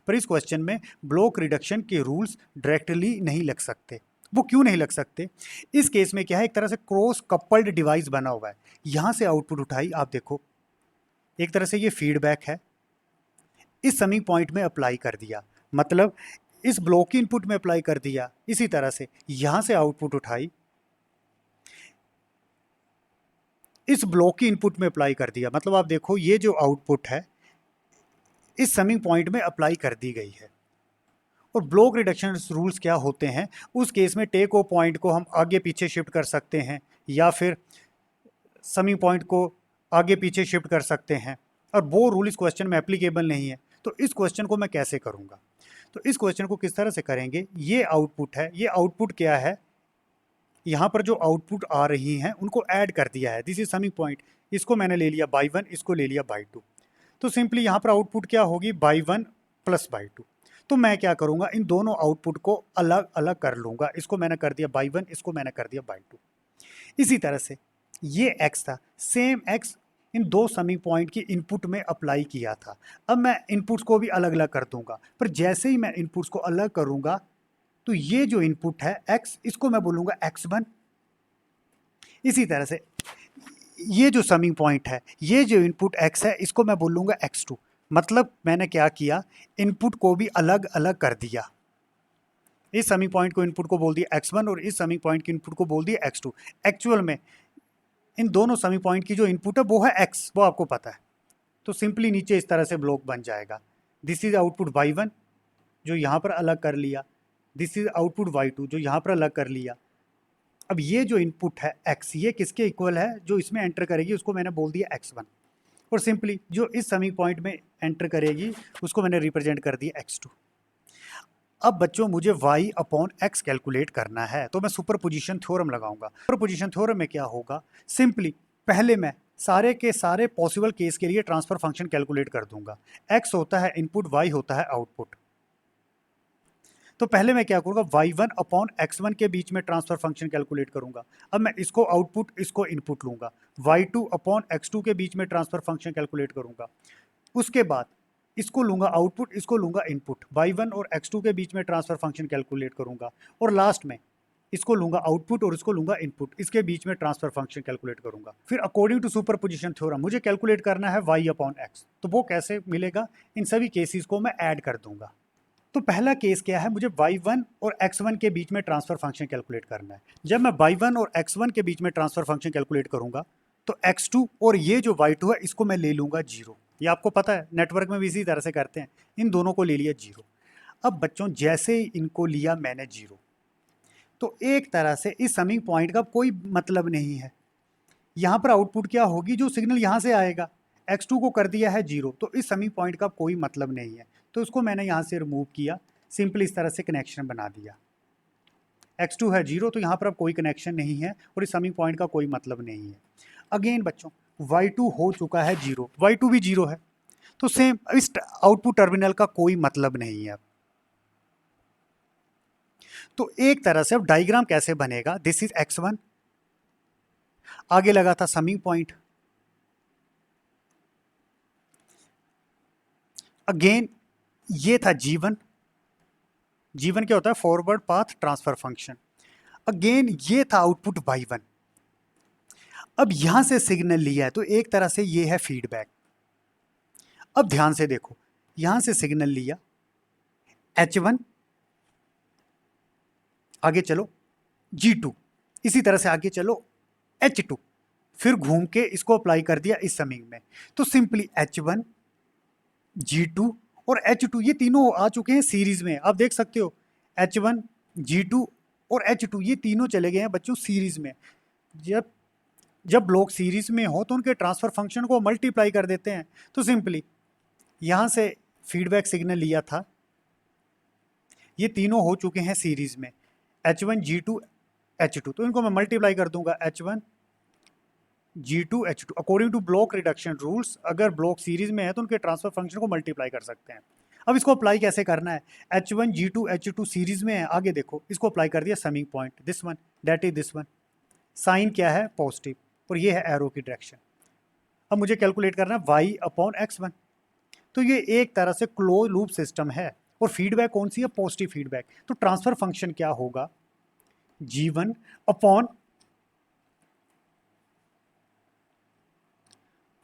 पर इस क्वेश्चन में ब्लॉक रिडक्शन के रूल्स डायरेक्टली नहीं लग सकते। वो क्यों नहीं लग सकते, इस केस में क्या है, एक तरह से क्रॉस कपल्ड डिवाइस बना हुआ है। यहाँ से आउटपुट उठाई, आप देखो एक तरह से ये फीडबैक है, इस समिंग पॉइंट में अप्लाई कर दिया, मतलब इस ब्लॉक की इनपुट में अप्लाई कर दिया। इसी तरह से यहां से आउटपुट उठाई, इस ब्लॉक की इनपुट में अप्लाई कर दिया, मतलब आप देखो ये जो आउटपुट है इस समिंग पॉइंट में अप्लाई कर दी गई है। और ब्लॉक रिडक्शन रूल्स क्या होते हैं, उस केस में टेक ऑफ पॉइंट को हम आगे पीछे शिफ्ट कर सकते हैं या फिर समिंग पॉइंट को आगे पीछे शिफ्ट कर सकते हैं, और वो रूल इस क्वेश्चन में एप्लीकेबल नहीं है। तो इस क्वेश्चन को मैं कैसे करूँगा, तो इस क्वेश्चन को किस तरह से करेंगे, ये आउटपुट है, ये आउटपुट क्या है, यहाँ पर जो आउटपुट आ रही हैं उनको ऐड कर दिया है, दिस इज समिंग पॉइंट। इसको मैंने ले लिया बाई 1, इसको ले लिया बाई 2, तो सिंपली यहाँ पर आउटपुट क्या होगी, बाई 1 प्लस बाई 2। तो मैं क्या करूँगा, इन दोनों आउटपुट को अलग अलग कर लूँगा, इसको मैंने कर दिया बाई 1, इसको मैंने कर दिया बाई 2। इसी तरह से ये x था, सेम x इन दो समिंग पॉइंट की इनपुट में अप्लाई किया था। अब मैं इनपुट्स को भी अलग अलग कर दूंगा, पर जैसे ही मैं इनपुट्स को अलग करूंगा तो ये जो इनपुट है x, इसको मैं बोलूंगा x1। इसी तरह से ये जो समिंग पॉइंट है, ये जो इनपुट x है, इसको मैं बोलूंगा x2। मतलब मैंने क्या किया, इनपुट को भी अलग अलग कर दिया। इस समिंग पॉइंट को इनपुट को बोल दिया x1 और इस समिंग पॉइंट के इनपुट को बोल दिया x2। एक्चुअल में इन दोनों समिंग पॉइंट की जो इनपुट है वो है x, वो आपको पता है। तो सिंपली नीचे इस तरह से ब्लॉक बन जाएगा, दिस इज आउटपुट y1 जो यहाँ पर अलग कर लिया, दिस इज आउटपुट y2 जो यहाँ पर अलग कर लिया। अब ये जो इनपुट है x, ये किसके इक्वल है, जो इसमें एंटर करेगी उसको मैंने बोल दिया x1, और सिंपली जो इस समिंग पॉइंट में एंटर करेगी उसको मैंने रिप्रेजेंट कर दिया x2। अब बच्चों मुझे y अपॉन x कैलकुलेट करना है, तो मैं सुपरपोजिशन थ्योरम लगाऊंगा। सुपरपोजिशन थ्योरम में क्या होगा, सिंपली पहले मैं सारे के सारे पॉसिबल केस के लिए ट्रांसफर फंक्शन कैलकुलेट कर दूंगा। x होता है इनपुट, y होता है आउटपुट। तो पहले मैं क्या करूंगा, y1 अपॉन x1 के बीच में ट्रांसफर फंक्शन कैलकुलेट करूंगा। अब मैं इसको आउटपुट, इसको इनपुट लूंगा, y2 अपॉन x2 के बीच में ट्रांसफर फंक्शन कैलकुलेट करूंगा। उसके बाद इसको लूंगा आउटपुट, इसको लूंगा इनपुट, y1 और x2 के बीच में ट्रांसफर फंक्शन कैलकुलेट करूंगा। और लास्ट में इसको लूंगा आउटपुट और इसको लूंगा इनपुट, इसके बीच में ट्रांसफर फंक्शन कैलकुलेट करूंगा। फिर अकॉर्डिंग टू सुपरपोजिशन थ्योरम मुझे कैलकुलेट करना है y अपॉन x। तो वो कैसे मिलेगा, इन सभी केसेस को मैं ऐड कर दूंगा। तो पहला केस क्या है, मुझे y1 और x1 के बीच में ट्रांसफर फंक्शन कैलकुलेट करना है। जब मैं y1 और x1 के बीच में ट्रांसफर फंक्शन कैलकुलेट करूंगा तो x2 और ये जो y2 है इसको मैं ले लूंगा 0। ये आपको पता है, नेटवर्क में भी इसी तरह से करते हैं, इन दोनों को ले लिया 0। अब बच्चों जैसे ही इनको लिया मैंने 0, तो एक तरह से इस समिंग पॉइंट का कोई मतलब नहीं है। यहाँ पर आउटपुट क्या होगी, जो सिग्नल यहाँ से आएगा, x2 को कर दिया है 0, तो इस समिंग पॉइंट का कोई मतलब नहीं है। तो इसको मैंने यहाँ से रिमूव किया, सिंपली इस तरह से कनेक्शन बना दिया। x2 है 0, तो यहाँ पर अब कोई कनेक्शन नहीं है और इस समिंग पॉइंट का कोई मतलब नहीं है। अगेन बच्चों y2 हो चुका है 0, y2 भी 0 है, तो सेम इस आउटपुट टर्मिनल का कोई मतलब नहीं है। तो एक तरह से अब डायग्राम कैसे बनेगा, दिस इज x1, आगे लगा था समिंग पॉइंट, अगेन ये था g1, g1 क्या होता है, forward path transfer function. Again ये था आउटपुट y1। अब यहां से सिग्नल लिया है तो एक तरह से ये है फीडबैक। अब ध्यान से देखो, यहां से सिग्नल लिया h1, आगे चलो g2, इसी तरह से आगे चलो h2, फिर घूम के इसको अप्लाई कर दिया इस समिंग में। तो सिंपली h1 g2 और H2 ये तीनों आ चुके हैं सीरीज में। आप देख सकते हो H1 G2 और H2 ये तीनों चले गए हैं बच्चों सीरीज में। जब जब ब्लॉक सीरीज में हो तो उनके ट्रांसफर फंक्शन को मल्टीप्लाई कर देते हैं। तो सिंपली यहाँ से फीडबैक सिग्नल लिया था, ये तीनों हो चुके हैं सीरीज में H1 G2 H2, तो इनको मैं मल्टीप्लाई कर दूंगा H1 G2 H2 according to block reduction rules. अगर ब्लॉक सीरीज में है तो उनके ट्रांसफर फंक्शन को मल्टीप्लाई कर सकते हैं। अब इसको अप्लाई कैसे करना है? H1 G2 H2 सीरीज में है, आगे देखो इसको अप्लाई कर दिया summing point, this one that is this one, sign क्या है? पॉजिटिव, और ये है एरो की डायरेक्शन। अब मुझे कैलकुलेट करना है y/x1। तो ये एक तरह से क्लोज लूप सिस्टम है और फीडबैक कौन सी है? Positive feedback. तो ट्रांसफर फंक्शन क्या होगा? G1 अपॉन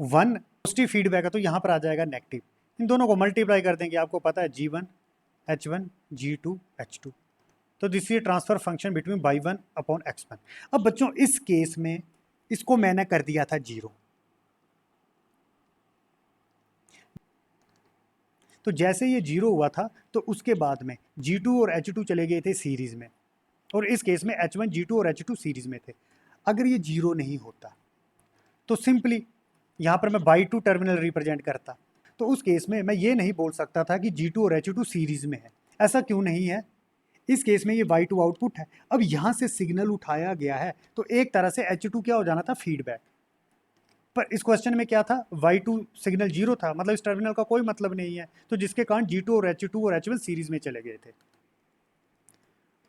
1, पॉजिटिव फीडबैक है तो यहाँ पर आ जाएगा नेगेटिव। इन दोनों को मल्टीप्लाई कर देंगे, आपको पता है G1 H1 G2 H2। तो this is transfer function between y1 upon x1। अब बच्चों इस केस में इसको मैंने कर दिया था 0। तो जैसे ये 0 हुआ था तो उसके बाद में G2 और H2 चले गए थे सीरीज में, और इस केस में H1 G2 और H2 सीरीज में थे। अगर ये 0 नहीं होता तो सिंपली यहाँ पर मैं y2 टर्मिनल रिप्रेजेंट करता, तो उस केस में मैं ये नहीं बोल सकता था कि G2 और H2 सीरीज में है। ऐसा क्यों नहीं है? इस केस में ये y2 आउटपुट है। अब यहाँ से सिग्नल उठाया गया है तो एक तरह से H2 क्या हो जाना था? फीडबैक। पर इस क्वेश्चन में क्या था? y2 सिग्नल 0 था, मतलब इस टर्मिनल का कोई मतलब नहीं है, तो जिसके कारण G2 और H2 और H1 सीरीज में चले गए थे।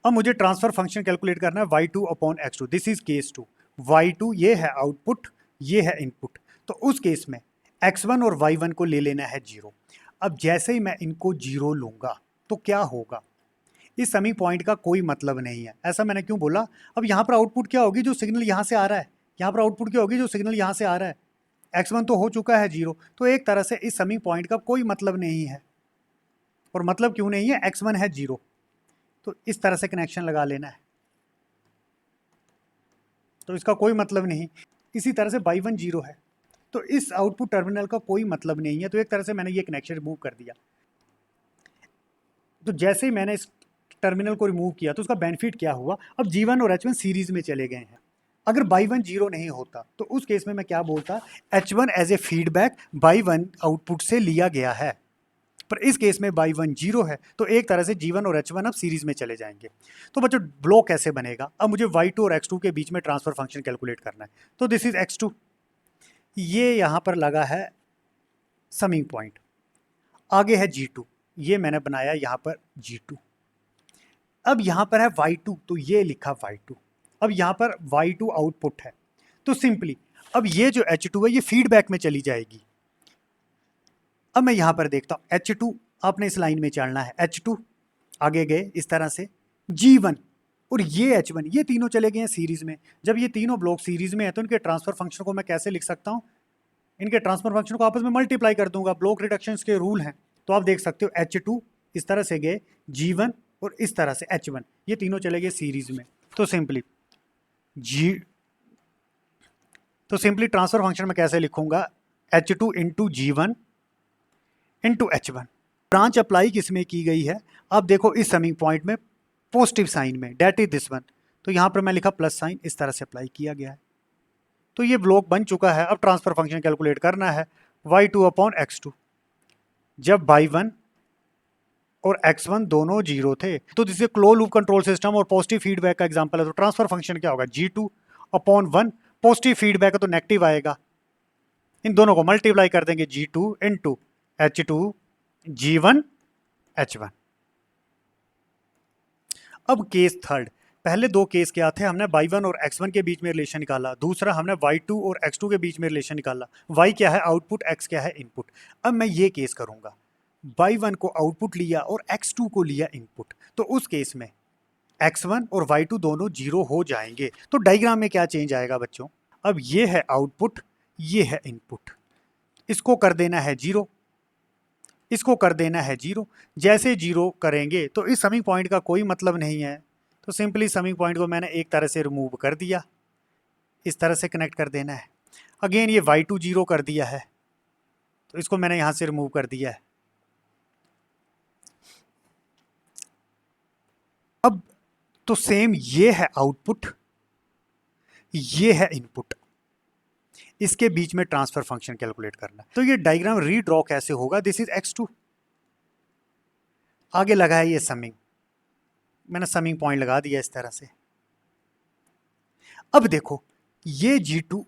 अब मुझे ट्रांसफर फंक्शन कैलकुलेट करना है y2 upon x2। This is case 2। y2 ये है आउटपुट, ये है इनपुट। तो उस केस में x1 और y1 को ले लेना है 0। अब जैसे ही मैं इनको 0 लूंगा तो क्या होगा? इस समी पॉइंट का कोई मतलब नहीं है। ऐसा मैंने क्यों बोला? अब यहाँ पर आउटपुट क्या होगी? जो सिग्नल यहाँ से आ रहा है। यहाँ पर आउटपुट क्या होगी? जो सिग्नल यहाँ से आ रहा है। x1 तो हो चुका है 0, तो एक तरह से इस समी पॉइंट का कोई मतलब नहीं है। और मतलब क्यों नहीं है? x1 है 0, तो इस तरह से कनेक्शन लगा लेना है, तो इसका कोई मतलब नहीं। इसी तरह से y1 0 है, तो इस आउटपुट टर्मिनल का कोई मतलब नहीं है, तो एक तरह से मैंने ये कनेक्शन रिमूव कर दिया। तो जैसे ही मैंने इस टर्मिनल को रिमूव किया तो उसका बेनिफिट क्या हुआ? अब G1 और H1 सीरीज में चले गए हैं। अगर y1 0 नहीं होता तो उस केस में मैं क्या बोलता? H1 as a feedback y1 output से लिया गया है। पर इस केस में y1 0 है तो एक तरह से G1 और H1 अब सीरीज में चले जाएंगे। तो बच्चों ब्लॉक कैसे बनेगा? अब मुझे y2 और x2 के बीच में ट्रांसफर फंक्शन कैलकुलेट करना है। तो दिस इज x2, ये यहाँ पर लगा है समिंग पॉइंट, आगे है G2, ये मैंने बनाया यहाँ पर G2। अब यहाँ पर है y2, तो ये लिखा y2। अब यहाँ पर y2 आउटपुट है, तो सिंपली अब ये जो H2 है ये फीडबैक में चली जाएगी। अब मैं यहाँ पर देखता हूँ H2, आपने इस लाइन में चलना है, H2 आगे गए इस तरह से, G1 और ये H1, ये तीनों चले गए हैं सीरीज में। जब ये तीनों ब्लॉक सीरीज में है तो इनके ट्रांसफर फंक्शन को मैं कैसे लिख सकता हूँ? इनके ट्रांसफर फंक्शन को आपस में मल्टीप्लाई कर दूंगा, ब्लॉक रिडक्शन के रूल हैं। तो आप देख सकते हो H2 इस तरह से गए, G1 और इस तरह से H1, ये तीनों चले गए सीरीज में। तो सिंपली ट्रांसफर फंक्शन में कैसे लिखूंगा? H2 into G1 into H1। Branch apply किस में की गई है? आप देखो इस समिंग पॉइंट में पॉजिटिव साइन में, डेट इज दिस वन। तो यहाँ पर मैं लिखा प्लस साइन, इस तरह से अप्लाई किया गया है। तो ये ब्लॉक बन चुका है। अब ट्रांसफर फंक्शन कैलकुलेट करना है y2 अपॉन x2। जब y1 और x1 दोनों 0 थे तो जिससे क्लोज लूप कंट्रोल सिस्टम और पॉजिटिव फीडबैक का एग्जांपल है, तो ट्रांसफर फंक्शन क्या होगा? G2 अपॉन 1, पॉजिटिव फीडबैक है तो नेगेटिव आएगा। इन दोनों को मल्टीप्लाई कर देंगे, G2 into H2 G1 H1। अब केस थर्ड, पहले दो केस क्या थे? हमने y1 और x1 के बीच में रिलेशन निकाला, दूसरा हमने y2 और x2 के बीच में रिलेशन निकाला। y क्या है? आउटपुट, x क्या है? इनपुट। अब मैं ये केस करूंगा, y1 को आउटपुट लिया और x2 को लिया इनपुट, तो उस केस में x1 और y2 दोनों 0 हो जाएंगे। तो डायग्राम में क्या चेंज आएगा बच्चों? अब ये है आउटपुट, ये है इनपुट, इसको कर देना है 0, इसको कर देना है 0। जैसे 0 करेंगे तो इस समिंग पॉइंट का कोई मतलब नहीं है, तो सिंपली समिंग पॉइंट को मैंने एक तरह से रिमूव कर दिया, इस तरह से कनेक्ट कर देना है। अगेन ये y2 0 कर दिया है, तो इसको मैंने यहाँ से रिमूव कर दिया है। अब तो सेम ये है आउटपुट, ये है इनपुट, इसके बीच में ट्रांसफर फंक्शन कैलकुलेट करना। तो ये डायग्राम रीड्रॉ कैसे होगा? दिस इज x2, आगे लगा है ये समिंग, मैंने समिंग पॉइंट लगा दिया इस तरह से। अब देखो ये G2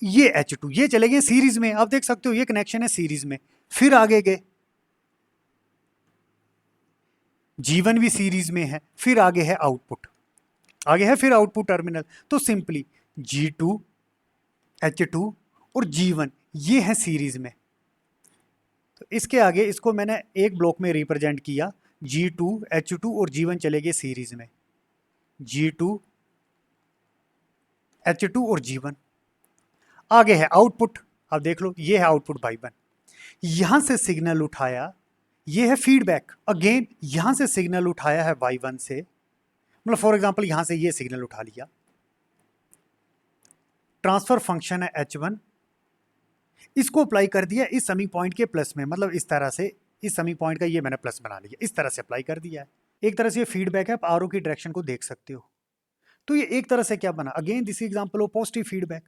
ये H2 ये चले गए सीरीज में, आप देख सकते हो ये कनेक्शन है सीरीज में। फिर आगे गए G1 भी सीरीज में है, फिर आगे है आउटपुट, आगे है फिर आउटपुट टर्मिनल। तो सिंपली G2 H2 और G1 ये है सीरीज में। तो इसके आगे इसको मैंने एक ब्लॉक में रिप्रेजेंट किया, G2 H2 और G1 चले गए सीरीज में, G2 H2 और G1। आगे है आउटपुट, आप देख लो ये है आउटपुट Y1, यहां से सिग्नल उठाया, ये है फीडबैक, अगेन यहां से सिग्नल उठाया है Y1 से, मतलब फॉर एग्जांपल यहां से ये सिग्नल उठा लिया, ट्रांसफर फंक्शन है H1, इसको अप्लाई कर दिया इस समिंग पॉइंट के प्लस में, मतलब इस तरह से इस समिंग पॉइंट का ये मैंने प्लस बना लिया, इस तरह से अप्लाई कर दिया है। एक तरह से ये फीडबैक है, आप आरो की डायरेक्शन को देख सकते हो। तो ये एक तरह से क्या बना, again this example of positive feedback.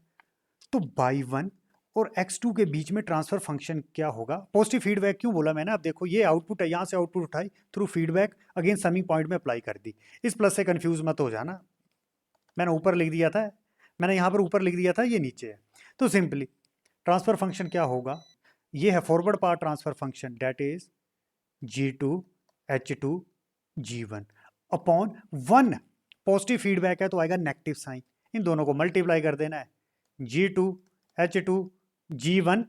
तो Y1 और X2 के बीच में ट्रांसफर फंक्शन क्या होगा? पॉजिटिव फीडबैक क्यों बोला मैंने? अब देखो ये आउटपुट है, यहाँ से आउटपुट उठाई through feedback, again summing point में अप्लाई कर दी। इस प्लस से कंफ्यूज मत हो जाना, मैंने ऊपर लिख दिया था, मैंने यहाँ पर ऊपर लिख दिया था, ये नीचे है। तो सिंपली ट्रांसफर फंक्शन क्या होगा? ये है forward part transfer function, that is G2 H2 G1 upon 1, positive feedback है तो आएगा नेगेटिव साइन, इन दोनों को मल्टीप्लाई कर देना है, G2 H2 G1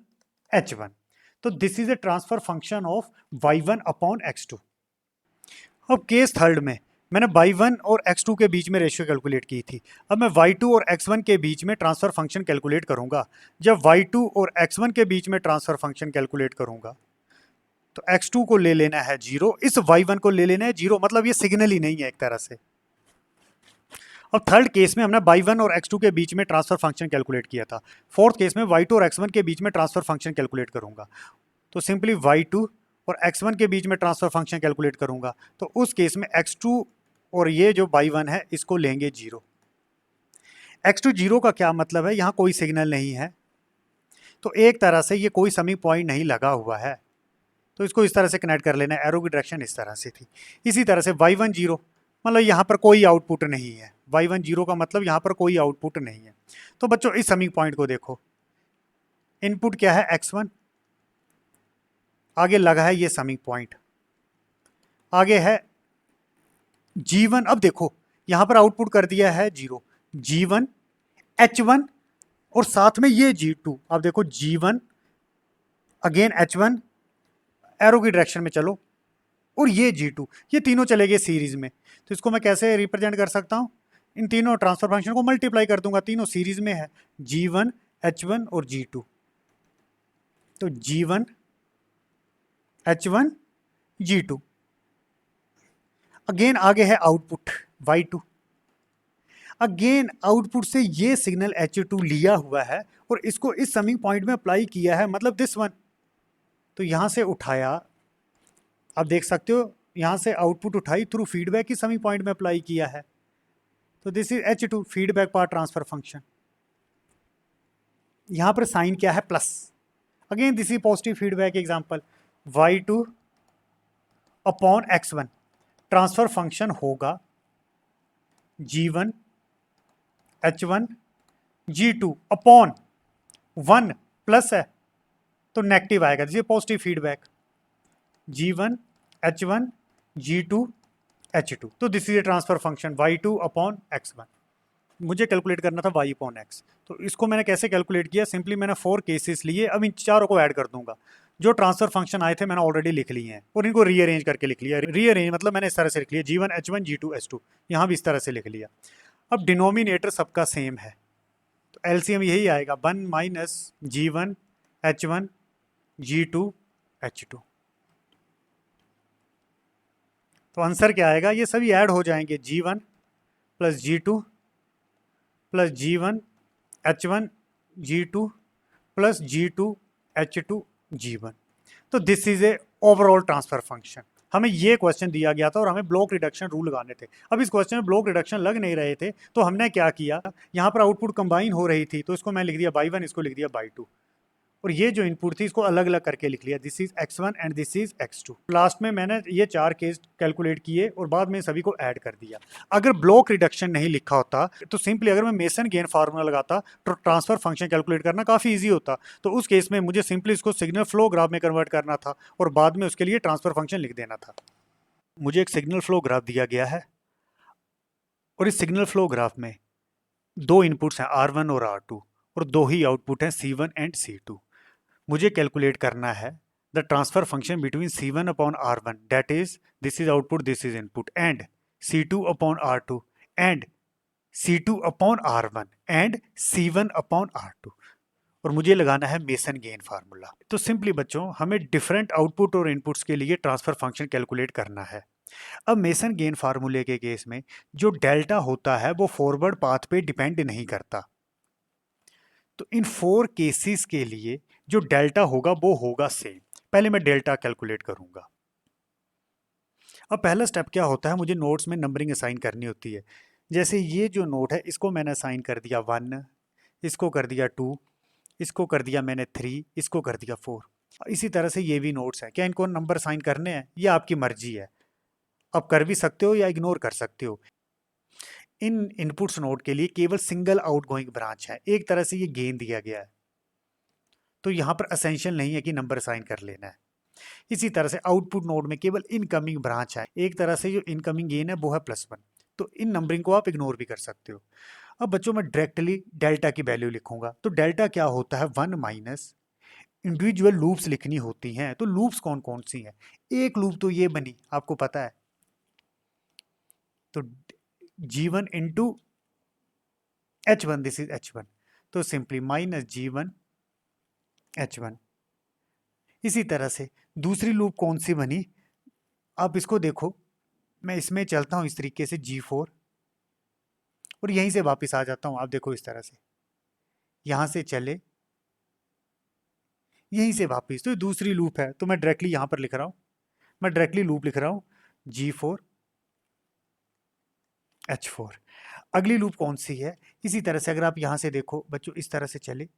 H1। तो this is A transfer function of Y1 upon X2। अब केस थर्ड में मैंने Y1 और X2 के बीच में रेशियो कैलकुलेट की थी, अब मैं Y2 और X1 के बीच में ट्रांसफर फंक्शन कैलकुलेट करूंगा। जब Y2 और X1 के बीच में ट्रांसफर फंक्शन कैलकुलेट करूंगा तो X2 को ले लेना है 0, इस Y1 को ले लेना है 0, मतलब ये सिग्नल ही नहीं है एक तरह से। अब थर्ड केस में हमने Y1 और X2 के बीच में ट्रांसफर फंक्शन कैलकुलेट किया था, फोर्थ केस में Y2 और X1 के बीच में ट्रांसफर फंक्शन कैलकुलेट करूंगा। तो सिंपली Y2 और X1 के बीच में ट्रांसफर फंक्शन कैलकुलेट करूंगा, तो उस केस में X2 और ये जो Y1 है इसको लेंगे 0। X2 0 का क्या मतलब है? यहाँ कोई सिग्नल नहीं है, तो एक तरह से ये कोई समिंग पॉइंट नहीं लगा हुआ है, तो इसको इस तरह से कनेक्ट कर लेना है, एरो की डायरेक्शन इस तरह से थी। इसी तरह से Y1 0 मतलब यहाँ पर कोई आउटपुट नहीं है, Y1 0 का मतलब यहाँ पर कोई आउटपुट नहीं है। तो बच्चों इस समिंग पॉइंट को देखो, इनपुट क्या है X1, आगे लगा है ये समिंग पॉइंट, आगे है G1। अब देखो यहाँ पर आउटपुट कर दिया है 0, G1 H1 और साथ में ये G2, अब देखो G1 अगेन H1, एरो की डायरेक्शन में चलो, और ये G2, ये तीनों चले गए सीरीज में। तो इसको मैं कैसे रिप्रेजेंट कर सकता हूँ? इन तीनों ट्रांसफर फंक्शन को मल्टीप्लाई कर दूंगा, तीनों सीरीज में है, G1 H1 और G2। तो G1 H1 G2, अगेन आगे है आउटपुट Y2, अगेन आउटपुट से ये सिग्नल H2 लिया हुआ है और इसको इस समिंग पॉइंट में अप्लाई किया है, मतलब दिस वन। तो यहां से उठाया, आप देख सकते हो यहां से आउटपुट उठाई थ्रू फीडबैक की समिंग पॉइंट में अप्लाई किया है, तो this is H2 feedback part transfer function. यहां पर साइन क्या है? Plus, again this is positive feedback example, Y2 upon X1 transfer function होगा G1 H1 G2 upon 1 plus है तो नेगेटिव आएगा, this is positive feedback, G1 H1 G2 H2। तो this is A transfer function Y2 upon X1। मुझे calculate करना था Y upon X, तो इसको मैंने कैसे कैलकुलेट किया? सिंपली मैंने 4 केसेस लिए, अब इन चारों को ऐड कर दूंगा। जो ट्रांसफर फंक्शन आए थे मैंने ऑलरेडी लिख लिए हैं और इनको रीअरेंज करके लिख लिया। रीअरेंज मतलब मैंने इस तरह से लिख लिया, G1 H1 G2 H2, यहाँ भी इस तरह से लिख लिया। अब डिनोमिनेटर सबका सेम है, तो एलसीएम यही आएगा, 1 minus G1 H1 G2 H2। तो आंसर क्या आएगा? ये सभी ऐड हो जाएंगे, G1 plus G2 plus G1 H1 G2 plus G2 H2 G1। तो this is A overall transfer function. हमें ये क्वेश्चन दिया गया था और हमें ब्लॉक रिडक्शन रूल लगाने थे। अब इस क्वेश्चन में ब्लॉक रिडक्शन लग नहीं रहे थे, तो हमने क्या किया, यहाँ पर आउटपुट कंबाइन हो रही थी, तो इसको मैं लिख दिया बाई 1, इसको लिख दिया बाई 2, और ये जो इनपुट थी इसको अलग अलग करके लिख लिया, this is x1 and this is x2। Last में मैंने ये 4 केस कैलकुलेट किए और बाद में सभी को ऐड कर दिया। अगर ब्लॉक रिडक्शन नहीं लिखा होता तो सिंपली अगर मैं मेसन गेन फार्मूला लगाता तो ट्रांसफर फंक्शन कैलकुलेट करना काफ़ी ईजी होता। तो उस केस में मुझे सिंपली इसको सिग्नल फ्लो ग्राफ में कन्वर्ट करना था और बाद में उसके लिए ट्रांसफर फंक्शन लिख देना था। मुझे एक सिग्नल फ्लो ग्राफ दिया गया है और इस सिग्नल फ्लो ग्राफ में 2 इनपुट्स हैं R1 और R2 और 2 ही आउटपुट हैं C1 एंड C2। मुझे कैलकुलेट करना है the transfer function between C1 upon R1, that is this is output this is input, and C2 upon R2 and C2 upon R1 and C1 अपॉन R2, और मुझे लगाना है mason gain formula. तो simply बच्चों हमें डिफरेंट आउटपुट और inputs के लिए ट्रांसफर फंक्शन कैलकुलेट करना है। अब मेसन गेन फार्मूले के केस में जो डेल्टा होता है वो फॉरवर्ड पाथ पे डिपेंड नहीं करता। तो इन 4 केसेस के लिए जो डेल्टा होगा वो होगा सेम। पहले मैं डेल्टा कैलकुलेट करूंगा। अब पहला स्टेप क्या होता है, मुझे नोड्स में नंबरिंग असाइन करनी होती है। जैसे ये जो नोड है इसको मैंने असाइन कर दिया 1, इसको कर दिया 2, इसको कर दिया मैंने 3, इसको कर दिया 4। इसी तरह से ये भी नोड्स हैं। क्या इनको नंबर असाइन करने हैं, ये आपकी मर्जी है, आप कर भी सकते हो या इग्नोर कर सकते हो। इन इनपुट्स नोड के लिए केवल सिंगल आउटगोइंग ब्रांच है, एक तरह से ये गेन दिया गया है, तो यहाँ पर असेंशियल नहीं है कि नंबर असाइन कर लेना है। इसी तरह से आउटपुट नोड में केवल इनकमिंग ब्रांच है, एक तरह से जो इनकमिंग गेन है वो है +1, तो इन नंबरिंग को आप इग्नोर भी कर सकते हो। अब बच्चों मैं डायरेक्टली डेल्टा की वैल्यू लिखूंगा। तो डेल्टा क्या होता है, 1 माइनस इंडिविजुअल लूप्स लिखनी होती हैं। तो लूप्स कौन कौन सी हैं, एक लूप तो ये बनी आपको पता है, तो G1 into H1, this is H1, तो सिंपली माइनस G1 H1। इसी तरह से दूसरी लूप कौन सी बनी, आप इसको देखो, मैं इसमें चलता हूं इस तरीके से G4 और यहीं से वापस आ जाता हूं। आप देखो इस तरह से यहां से चले यहीं से वापस, तो दूसरी लूप है, तो मैं डायरेक्टली यहां पर लिख रहा हूं, मैं डायरेक्टली लूप लिख रहा हूं G4 H4। अगली लूप कौन सी है, इसी तरह से अगर आप यहां से देखो बच्चों, इस तरह से चले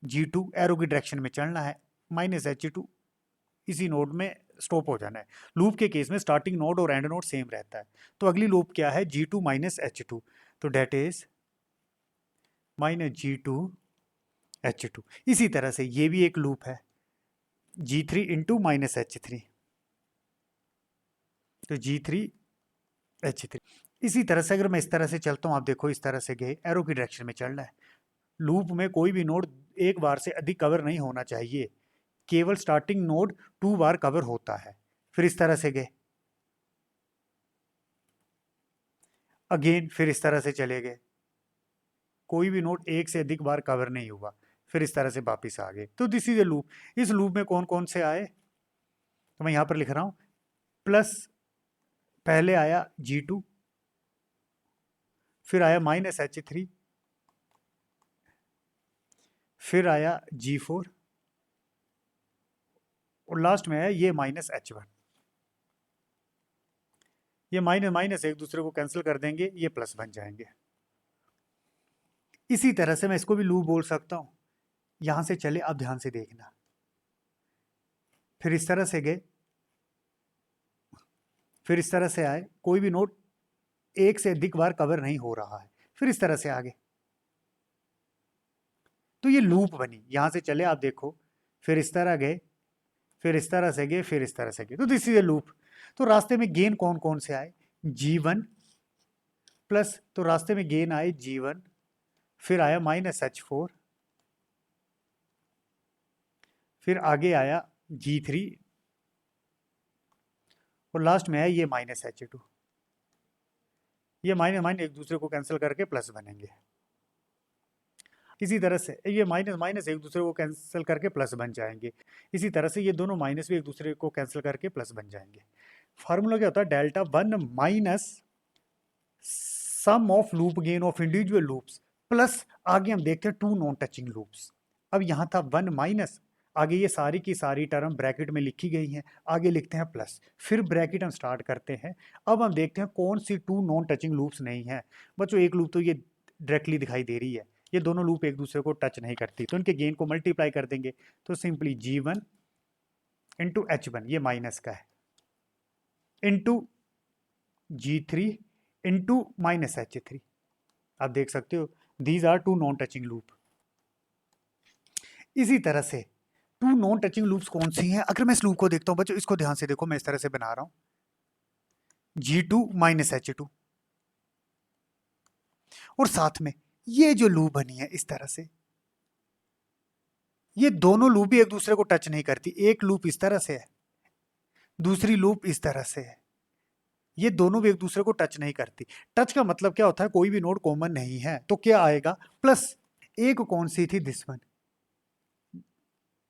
G2 एरो की डायरेक्शन में चलना है, माइनस H2 इसी नोड में स्टॉप हो जाना है। लूप के केस में स्टार्टिंग नोड और एंड नोड सेम रहता है। तो अगली लूप क्या है, G2 माइनस H2, तो date is minus G2 H2। इसी तरह से ये भी एक लूप है, G3 इंटू माइनस H3, तो G3 H3। इसी तरह से अगर मैं इस तरह से चलता हूं, आप देखो इस तरह से गए, एरो की डायरेक्शन में चलना है। लूप में कोई भी नोड एक बार से अधिक कवर नहीं होना चाहिए, केवल स्टार्टिंग नोड 2 बार कवर होता है। फिर इस तरह से गए अगेन, फिर इस तरह से चले गए, कोई भी नोड एक से अधिक बार कवर नहीं हुआ, फिर इस तरह से वापिस आ गए। तो दिस इज ए लूप। इस लूप में कौन कौन से आए, तो मैं यहां पर लिख रहा हूं, प्लस पहले आया G2, फिर आया माइनस H3, फिर आया G4 और लास्ट में आया ये माइनस H1। ये माइनस माइनस एक दूसरे को कैंसिल कर देंगे, ये प्लस बन जाएंगे। इसी तरह से मैं इसको भी लूप बोल सकता हूं। यहां से चले, आप ध्यान से देखना, फिर इस तरह से गए, फिर इस तरह से आए, कोई भी नोड एक से अधिक बार कवर नहीं हो रहा है, फिर इस तरह से आगे, तो ये लूप बनी। यहां से चले आप देखो, फिर इस तरह गए, फिर इस तरह से गए, फिर इस तरह से गए, तो दिस इज ए लूप। तो रास्ते में गेन कौन कौन से आए, G1 प्लस, तो रास्ते में गेन आए G1, फिर आया माइनस H4, फिर आगे आया G3 और लास्ट में आया ये माइनस H2। ये माइनस माइनस एक दूसरे को कैंसिल करके प्लस बनेंगे। इसी तरह से ये माइनस माइनस एक दूसरे को कैंसिल करके प्लस बन जाएंगे। इसी तरह से ये दोनों माइनस भी एक दूसरे को कैंसिल करके प्लस बन जाएंगे। फार्मूला क्या होता है, delta 1 minus sum of loop gain of individual loops plus आगे हम देखते हैं 2 नॉन टचिंग लूप्स। अब यहाँ था 1 माइनस, आगे ये सारी की सारी टर्म ब्रैकेट में लिखी गई हैं, आगे लिखते हैं प्लस, फिर ब्रैकेट हम स्टार्ट करते हैं। अब हम देखते हैं कौन सी टू नॉन टचिंग लूप्स नहीं है। बच्चों एक लूप तो ये डायरेक्टली दिखाई दे रही है, ये दोनों लूप एक दूसरे को टच नहीं करती, तो इनके गेन को मल्टीप्लाई कर देंगे, तो सिंपली G1 इंटू H1, ये माइनस का है, into G3 into minus H3। आप देख सकते हो these are two non touching loop. इसी तरह से टू नॉन टचिंग लूप्स कौन सी हैं, अगर मैं इस लूप को देखता हूं बच्चों, इसको ध्यान से देखो, मैं इस तरह से बना रहा हूं G2 माइनस H2, और साथ में ये जो लूप बनी है इस तरह से, ये दोनों लूप भी एक दूसरे को टच नहीं करती। एक लूप इस तरह से है, दूसरी लूप इस तरह से है, ये दोनों भी एक दूसरे को टच नहीं करती। टच का मतलब क्या होता है, कोई भी नोड कॉमन नहीं है, तो क्या आएगा प्लस। एक कौन सी थी,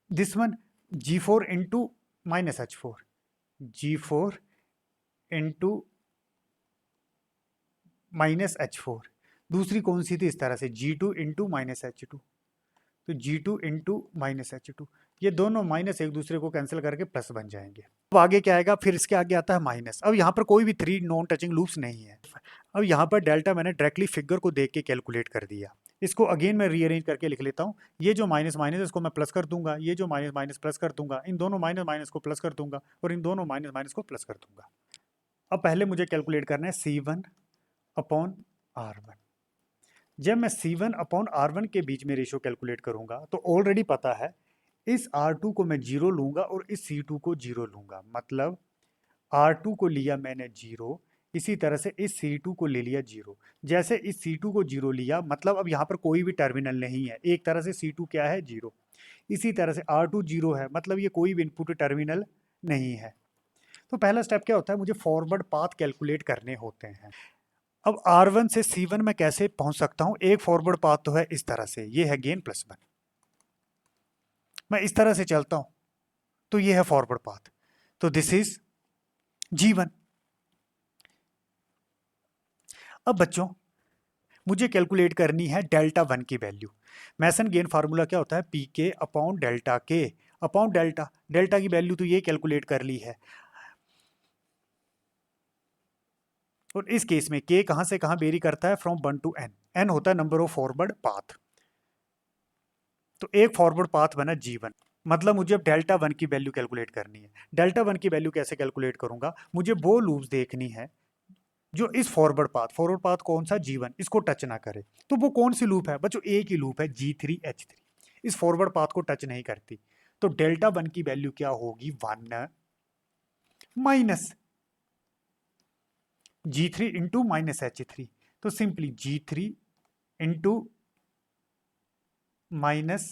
this one G4 into minus H4, G4 into minus H4। दूसरी कौन सी थी इस तरह से, G2 इंटू माइनस H2, तो G2 इंटू माइनस H2। ये दोनों माइनस एक दूसरे को कैंसिल करके प्लस बन जाएंगे। अब आगे क्या आएगा, फिर इसके आगे आता है माइनस। अब यहाँ पर कोई भी थ्री नॉन टचिंग लूप्स नहीं है। अब यहाँ पर डेल्टा मैंने डायरेक्टली फिगर को देख के कैलकुलेट कर दिया। इसको अगेन मैं रीअरेंज करके लिख लेता हूँ। ये जो माइनस माइनस इसको मैं प्लस कर दूंगा, ये जो माइनस माइनस प्लस कर दूंगा, इन दोनों माइनस माइनस को प्लस कर दूंगा, और इन दोनों माइनस माइनस को प्लस कर दूंगा। अब पहले मुझे कैलकुलेट करना है C1 अपॉन R1। जब मैं C1 अपॉन R1 के बीच में रेशियो कैलकुलेट करूंगा तो ऑलरेडी पता है इस R2 को मैं 0 लूंगा और इस C2 को 0 लूंगा, मतलब R2 को लिया मैंने 0, इसी तरह से इस C2 को ले लिया 0। जैसे इस C2 को 0 लिया, मतलब अब यहाँ पर कोई भी टर्मिनल नहीं है, एक तरह से C2 क्या है, 0। इसी तरह से R2 0 है, मतलब ये कोई भी इनपुट टर्मिनल नहीं है। तो पहला स्टेप क्या होता है, मुझे फॉरवर्ड पाथ कैलकुलेट करने होते हैं। अब R1 से C1 में कैसे पहुंच सकता हूं, एक फॉरवर्ड पाथ तो है इस तरह से, ये है गेन +1। मैं इस तरह से चलता हूं तो ये है फॉरवर्ड पाथ, तो दिस इज G1। अब बच्चों मुझे कैलकुलेट करनी है डेल्टा 1 की वैल्यू। मैसन गेन फार्मूला क्या होता है, PK upon delta K upon delta. Delta की वैल्यू तो ये कैलकुलेट कर ली है, और इस केस में K कहां से कहां वेरी करता है, फ्रॉम 1 टू N। N होता है नंबर ऑफ फॉरवर्ड पाथ। तो एक फॉरवर्ड पाथ बना G1, मतलब मुझे अब डेल्टा 1 की वैल्यू कैलकुलेट करनी है। डेल्टा 1 की वैल्यू कैसे कैलकुलेट करूंगा, मुझे वो लूप्स देखनी है जो इस फॉरवर्ड पाथ कौन सा, G1, इसको टच ना करे। तो वो कौन सी लूप है बच्चों, एक ही लूप है G3 H3, इस फॉरवर्ड पाथ को टच नहीं करती। तो डेल्टा 1 की वैल्यू क्या होगी, 1 minus G3 into minus H3, तो simply G3 into minus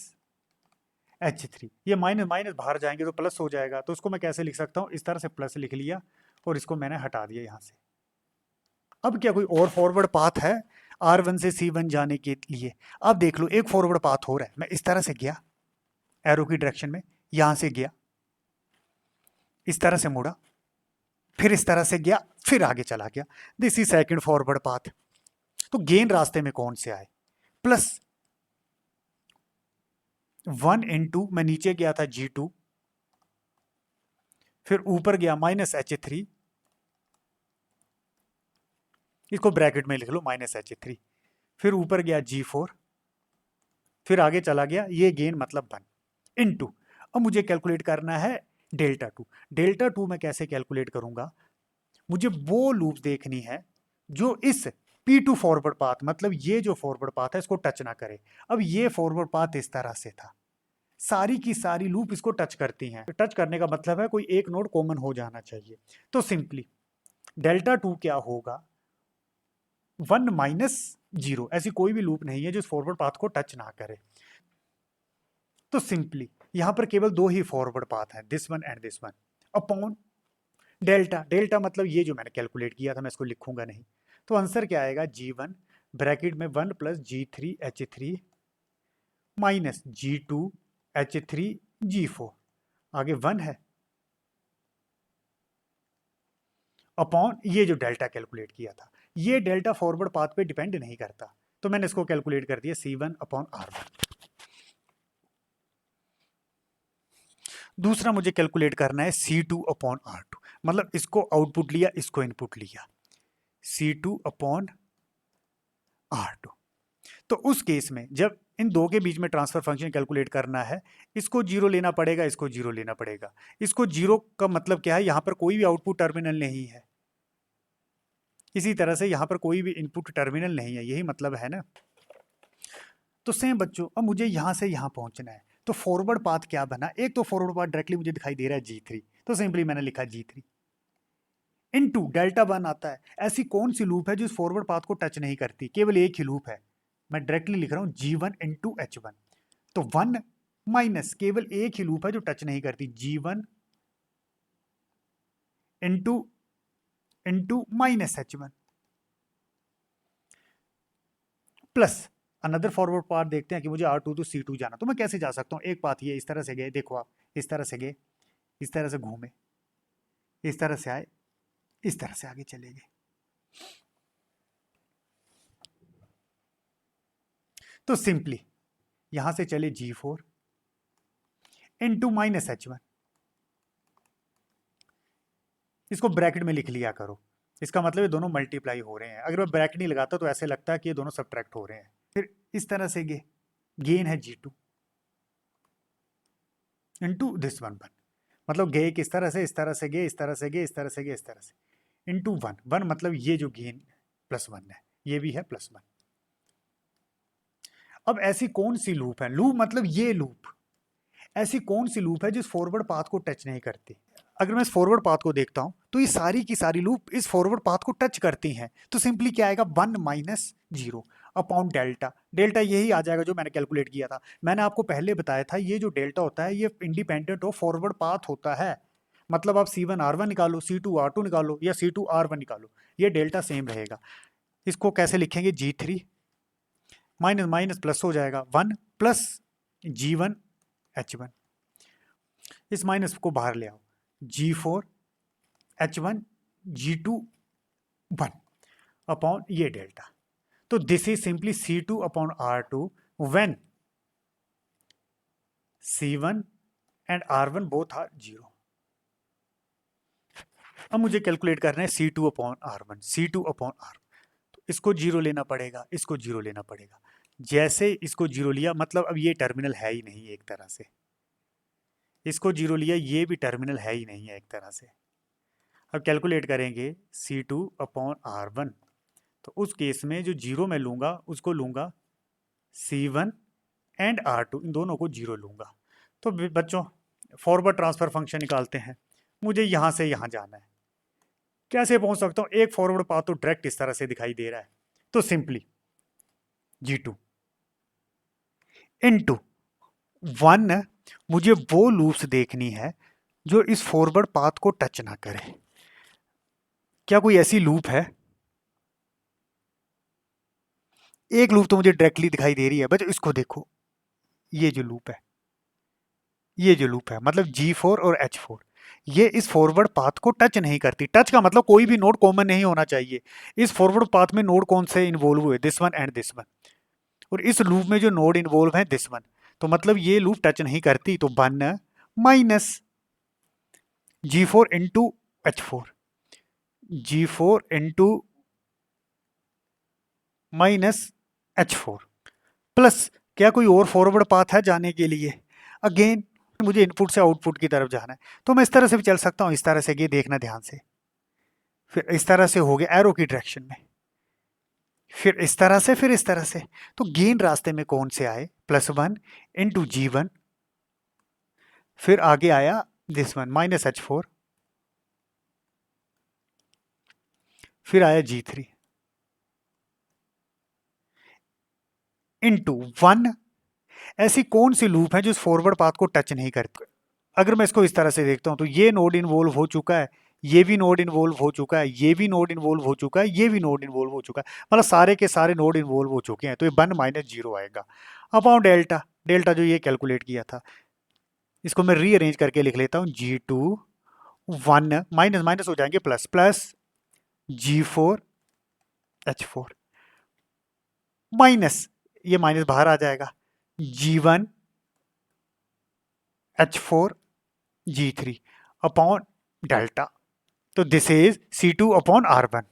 H3। ये माइनस माइनस बाहर जाएंगे तो प्लस हो जाएगा, तो उसको मैं कैसे लिख सकता हूँ, इस तरह से प्लस लिख लिया और इसको मैंने हटा दिया यहाँ से। अब क्या कोई और फॉरवर्ड पाथ है R1 से C1 जाने के लिए, अब देख लो एक फॉरवर्ड पाथ हो रहा है। मैं इस तरह से गया एरो की डायरेक्शन में, यहां से गया, इस तरह से मुड़ा, फिर इस तरह से गया, फिर आगे चला गया। This is second forward path. तो गेन रास्ते में कौन से आए, +1 इंटू, मैं नीचे गया था G2, फिर ऊपर गया माइनस H3, इसको ब्रैकेट में लिख लो माइनस H3, फिर ऊपर गया G4, फिर आगे चला गया, ये गेन मतलब 1 इंटू। अब मुझे कैलकुलेट करना है डेल्टा 2। डेल्टा 2 मैं कैसे कैलकुलेट करूंगा, मुझे वो लूप्स देखनी है जो इस P2 फॉरवर्ड पाथ, मतलब ये जो फॉरवर्ड पाथ है इसको टच ना करे। अब ये फॉरवर्ड पाथ इस तरह से था, सारी की सारी लूप इसको टच करती हैं। टच करने का मतलब है कोई एक नोड कॉमन हो जाना चाहिए। तो सिंपली डेल्टा 2 क्या होगा, 1 माइनस 0। ऐसी कोई भी लूप नहीं है जो इस फॉरवर्ड पाथ को टच ना करे। तो सिंपली यहां पर केवल दो ही फॉरवर्ड पाथ हैं, this one and this one, upon delta. Delta मतलब ये जो मैंने कैलकुलेट किया था, मैं इसको लिखूंगा नहीं। तो आंसर क्या आएगा, G1 ब्रैकेट में 1 plus G3 H3 minus G2 H3 G4, आगे 1 है, अपॉन ये जो डेल्टा कैलकुलेट किया था। ये डेल्टा फॉरवर्ड पाथ पे डिपेंड नहीं करता, तो मैंने इसको कैलकुलेट कर दिया C1 अपॉन R1। दूसरा मुझे कैलकुलेट करना है C2/R2, मतलब इसको आउटपुट लिया, इसको इनपुट लिया, C2/R2। तो उस केस में जब इन दो के बीच में ट्रांसफर फंक्शन कैलकुलेट करना है, इसको जीरो लेना पड़ेगा, इसको जीरो लेना पड़ेगा। इसको जीरो का मतलब क्या है, यहां पर कोई भी आउटपुट टर्मिनल नहीं है, इसी तरह से यहां पर कोई भी इनपुट टर्मिनल नहीं है, यही मतलब है ना। तो सेम बच्चों, अब मुझे यहां से यहां पहुंचना है, तो फॉरवर्ड पाथ क्या बना, एक तो फॉरवर्ड पाथ डायरेक्टली मुझे दिखाई दे रहा है G3, तो सिंपली मैंने लिखा G3 इनटू डेल्टा 1 आता है। ऐसी कौन सी लूप है जो इस फॉरवर्ड पाथ को टच नहीं करती, केवल एक ही लूप है, मैं डायरेक्टली लिख रहा हूं G1 इंटू H1। तो 1 माइनस केवल एक ही लूप है जो टच नहीं करती, G1 into into minus H1 plus another forward path देखते हैं कि मुझे R2 टू C2 जाना, तो मैं कैसे जा सकता हूं। एक पाथ ये इस तरह से गए, देखो आप इस तरह से गए, इस तरह से घूमे, इस तरह से आए, इस तरह से आगे चले गए। तो सिंपली यहां से चले G4 इंटू माइनस H1, इसको ब्रैकेट में लिख लिया करो, इसका मतलब ये दोनों मल्टीप्लाई हो रहे हैं। अगर मैं ब्रैकेट नहीं लगाता तो ऐसे लगता है कि ये दोनों सब्ट्रैक्ट हो रहे हैं। फिर इस तरह से गेन है G2 इंटू दिस वन, मतलब गए किस तरह से, इस तरह से गए, इस तरह से गए, इस तरह से गए, इस तरह से, इंटू 1 मतलब ये जो गेन +1 है, ये भी है +1। अब ऐसी कौन सी लूप है, लूप मतलब ये लूप, ऐसी कौन सी लूप है जिस फॉरवर्ड पाथ को टच नहीं करती। अगर मैं इस फॉरवर्ड पाथ को देखता हूं तो ये सारी की सारी लूप इस फॉरवर्ड पाथ को टच करती हैं, तो सिंपली क्या आएगा 1 माइनस 0 अपॉन डेल्टा। डेल्टा यही आ जाएगा जो मैंने कैलकुलेट किया था। मैंने आपको पहले बताया था ये जो डेल्टा होता है ये इंडिपेंडेंट ऑफ फॉरवर्ड पाथ होता है, मतलब आप C1R1 निकालो, C2R2 निकालो या C2R1 निकालो, ये डेल्टा सेम रहेगा। इसको कैसे लिखेंगे, G3 माइनस माइनस प्लस हो जाएगा 1 प्लस G1 H1, इस माइनस को बाहर ले आओ, G4 H1 G2 1 अपॉन ये डेल्टा। तो this is simply C2/R2 when C1 and R1 both are 0। अब मुझे कैलकुलेट करना है C2/R1, C2/R1, तो इसको 0 लेना पड़ेगा, इसको 0 लेना पड़ेगा। जैसे इसको 0 लिया मतलब अब ये टर्मिनल है ही नहीं एक तरह से, इसको 0 लिया ये भी टर्मिनल है ही नहीं है एक तरह से। अब कैलकुलेट करेंगे C2/R1, तो उस केस में जो 0 मैं लूँगा उसको लूँगा C1 एंड R2, इन दोनों को 0 लूँगा। तो बच्चों फॉरवर्ड ट्रांसफ़र फंक्शन निकालते हैं। मुझे यहाँ से यहाँ जाना है, कैसे पहुँच सकता हूँ, एक फॉरवर्ड पाथ तो डायरेक्ट इस तरह से दिखाई दे रहा है, तो सिंपली G2 इंटू 1, मुझे वो लूप्स देखनी है जो इस फॉरवर्ड पाथ को टच ना करे। क्या कोई ऐसी लूप है, एक लूप तो मुझे डायरेक्टली दिखाई दे रही है बच्चों, इसको देखो, ये जो लूप है, ये जो लूप है मतलब G4 और H4, ये इस फॉरवर्ड पाथ को टच नहीं करती। टच का मतलब कोई भी नोड कॉमन नहीं होना चाहिए। इस फॉरवर्ड पाथ में नोड कौन से इन्वॉल्व हुए, this one and this one, और इस लूप में जो नोड इन्वॉल्व है दिस वन, तो मतलब ये लूप टच नहीं करती। तो 1 minus G4 into H4, G4 into minus H4 plus क्या कोई और फॉरवर्ड पाथ है जाने के लिए, अगेन मुझे इनपुट से आउटपुट की तरफ जाना है, तो मैं इस तरह से भी चल सकता हूँ, इस तरह से, ये देखना ध्यान से, फिर इस तरह से हो गया एरो की डायरेक्शन में, फिर इस तरह से, फिर इस तरह से। तो गेन रास्ते में कौन से आए, +1 इंटू G1, फिर आगे आया दिस वन माइनस H4, फिर आया G3 इंटू 1। ऐसी कौन सी लूप है जो इस फॉरवर्ड पाथ को टच नहीं करती। अगर मैं इसको इस तरह से देखता हूं तो ये नोड इन्वॉल्व हो चुका है, ये भी नोड इन्वॉल्व हो चुका है, ये भी नोड इन्वॉल्व हो चुका है, ये भी नोड इन्वॉल्व हो चुका है, मतलब सारे के सारे नोड इन्वॉल्व हो चुके हैं। तो ये 1 माइनस 0 आएगा अपॉन डेल्टा, डेल्टा जो ये कैलकुलेट किया था, इसको मैं रीअरेंज करके लिख लेता हूँ, G2 1 माइनस माइनस हो जाएंगे plus, plus G4 H4 minus, ये माइनस बाहर आ जाएगा, G1 H4 G3 upon delta, तो this is C2 upon R1।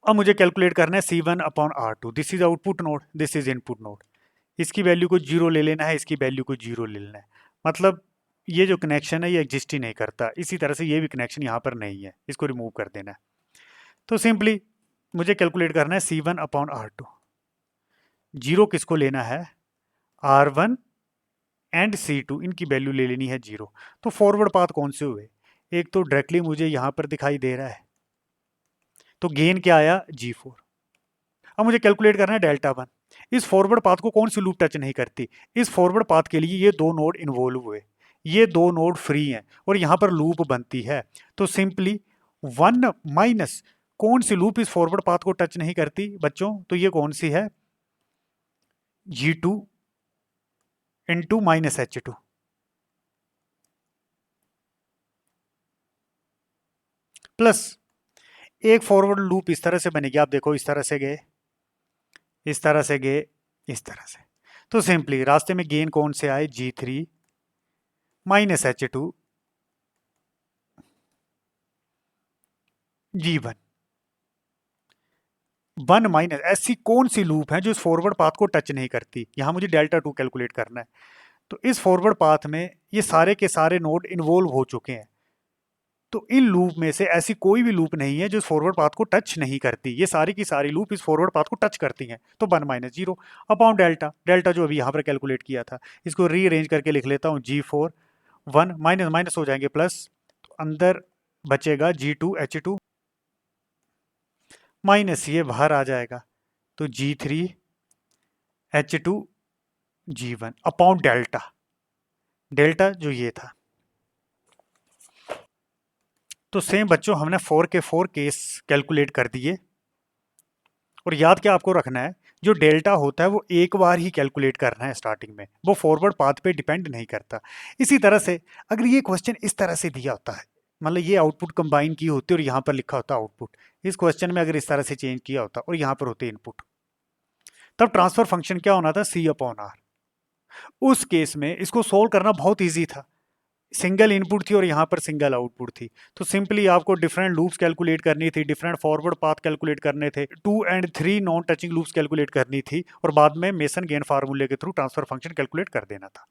अब मुझे कैलकुलेट करना है C1 अपॉन R2। This is output node, this is input node. इसकी वैल्यू को 0 ले लेना है, इसकी वैल्यू को 0 ले लेना है। मतलब ये जो कनेक्शन है ये एग्जिस्ट ही नहीं करता। इसी तरह से ये भी कनेक्शन यहाँ पर नहीं है, इसको रिमूव कर देना है। तो सिंपली मुझे कैलकुलेट करना है C1 अपॉन R2। 0 किसको लेना है? R1 एंड C2, इनकी वैल्यू ले लेनी है 0। तो फॉरवर्ड पाथ कौन से हुए? एक तो डायरेक्टली मुझे यहाँ पर दिखाई दे रहा है, तो गेन क्या आया? G4। अब मुझे कैलकुलेट करना है डेल्टा 1। इस फॉरवर्ड पाथ को कौन सी लूप टच नहीं करती? इस फॉरवर्ड पाथ के लिए ये दो नोड इन्वॉल्व हुए, ये दो नोड फ्री हैं और यहाँ पर लूप बनती है। तो सिंपली 1 माइनस कौन सी लूप इस फॉरवर्ड पाथ को टच नहीं करती बच्चों? तो ये कौन सी है? G2 into minus H2। Plus एक फॉरवर्ड लूप इस तरह से बनेगी, आप देखो इस तरह से गए, इस तरह से गए, इस तरह से। तो सिंपली रास्ते में गेन कौन से आए? G3 minus H2 G1। 1 minus ऐसी कौन सी लूप है जो इस फॉरवर्ड पाथ को टच नहीं करती? यहां मुझे डेल्टा 2 कैलकुलेट करना है। तो इस फॉरवर्ड पाथ में ये सारे के सारे नोड इन्वॉल्व हो चुके हैं, तो इन लूप में से ऐसी कोई भी लूप नहीं है जो इस फॉरवर्ड पाथ को टच नहीं करती। ये सारी की सारी लूप इस फॉरवर्ड पाथ को टच करती हैं। तो 1 माइनस 0 अपॉन डेल्टा, डेल्टा जो अभी यहाँ पर कैलकुलेट किया था, इसको रीअरेंज करके लिख लेता हूँ। G4 1 माइनस माइनस हो जाएंगे प्लस, तो अंदर बचेगा G2 H2 माइनस ये बाहर आ जाएगा, तो G3 H2 G1 upon delta, delta जो ये था। तो सेम बच्चों हमने 4 के 4 केस कैलकुलेट कर दिए। और याद क्या आपको रखना है, जो डेल्टा होता है वो एक बार ही कैलकुलेट करना है स्टार्टिंग में, वो फॉरवर्ड पाथ पे डिपेंड नहीं करता। इसी तरह से अगर ये क्वेश्चन इस तरह से दिया होता है, मतलब ये आउटपुट कंबाइन की होती है और यहाँ पर लिखा होता आउटपुट, इस क्वेश्चन में अगर इस तरह से चेंज किया होता और यहाँ पर होते इनपुट, तब ट्रांसफर फंक्शन क्या होना था? C upon R। उस केस में इसको सोल्व करना बहुत ईजी था, सिंगल इनपुट थी और यहाँ पर सिंगल आउटपुट थी। तो सिंपली आपको डिफरेंट लूप्स कैलकुलेट करनी थी, डिफरेंट फॉरवर्ड पाथ कैलकुलेट करने थे, 2 and 3 non touching loops calculate करनी थी, और बाद में मेसन गेन फार्मूले के थ्रू ट्रांसफर फंक्शन कैलकुलेट कर देना था।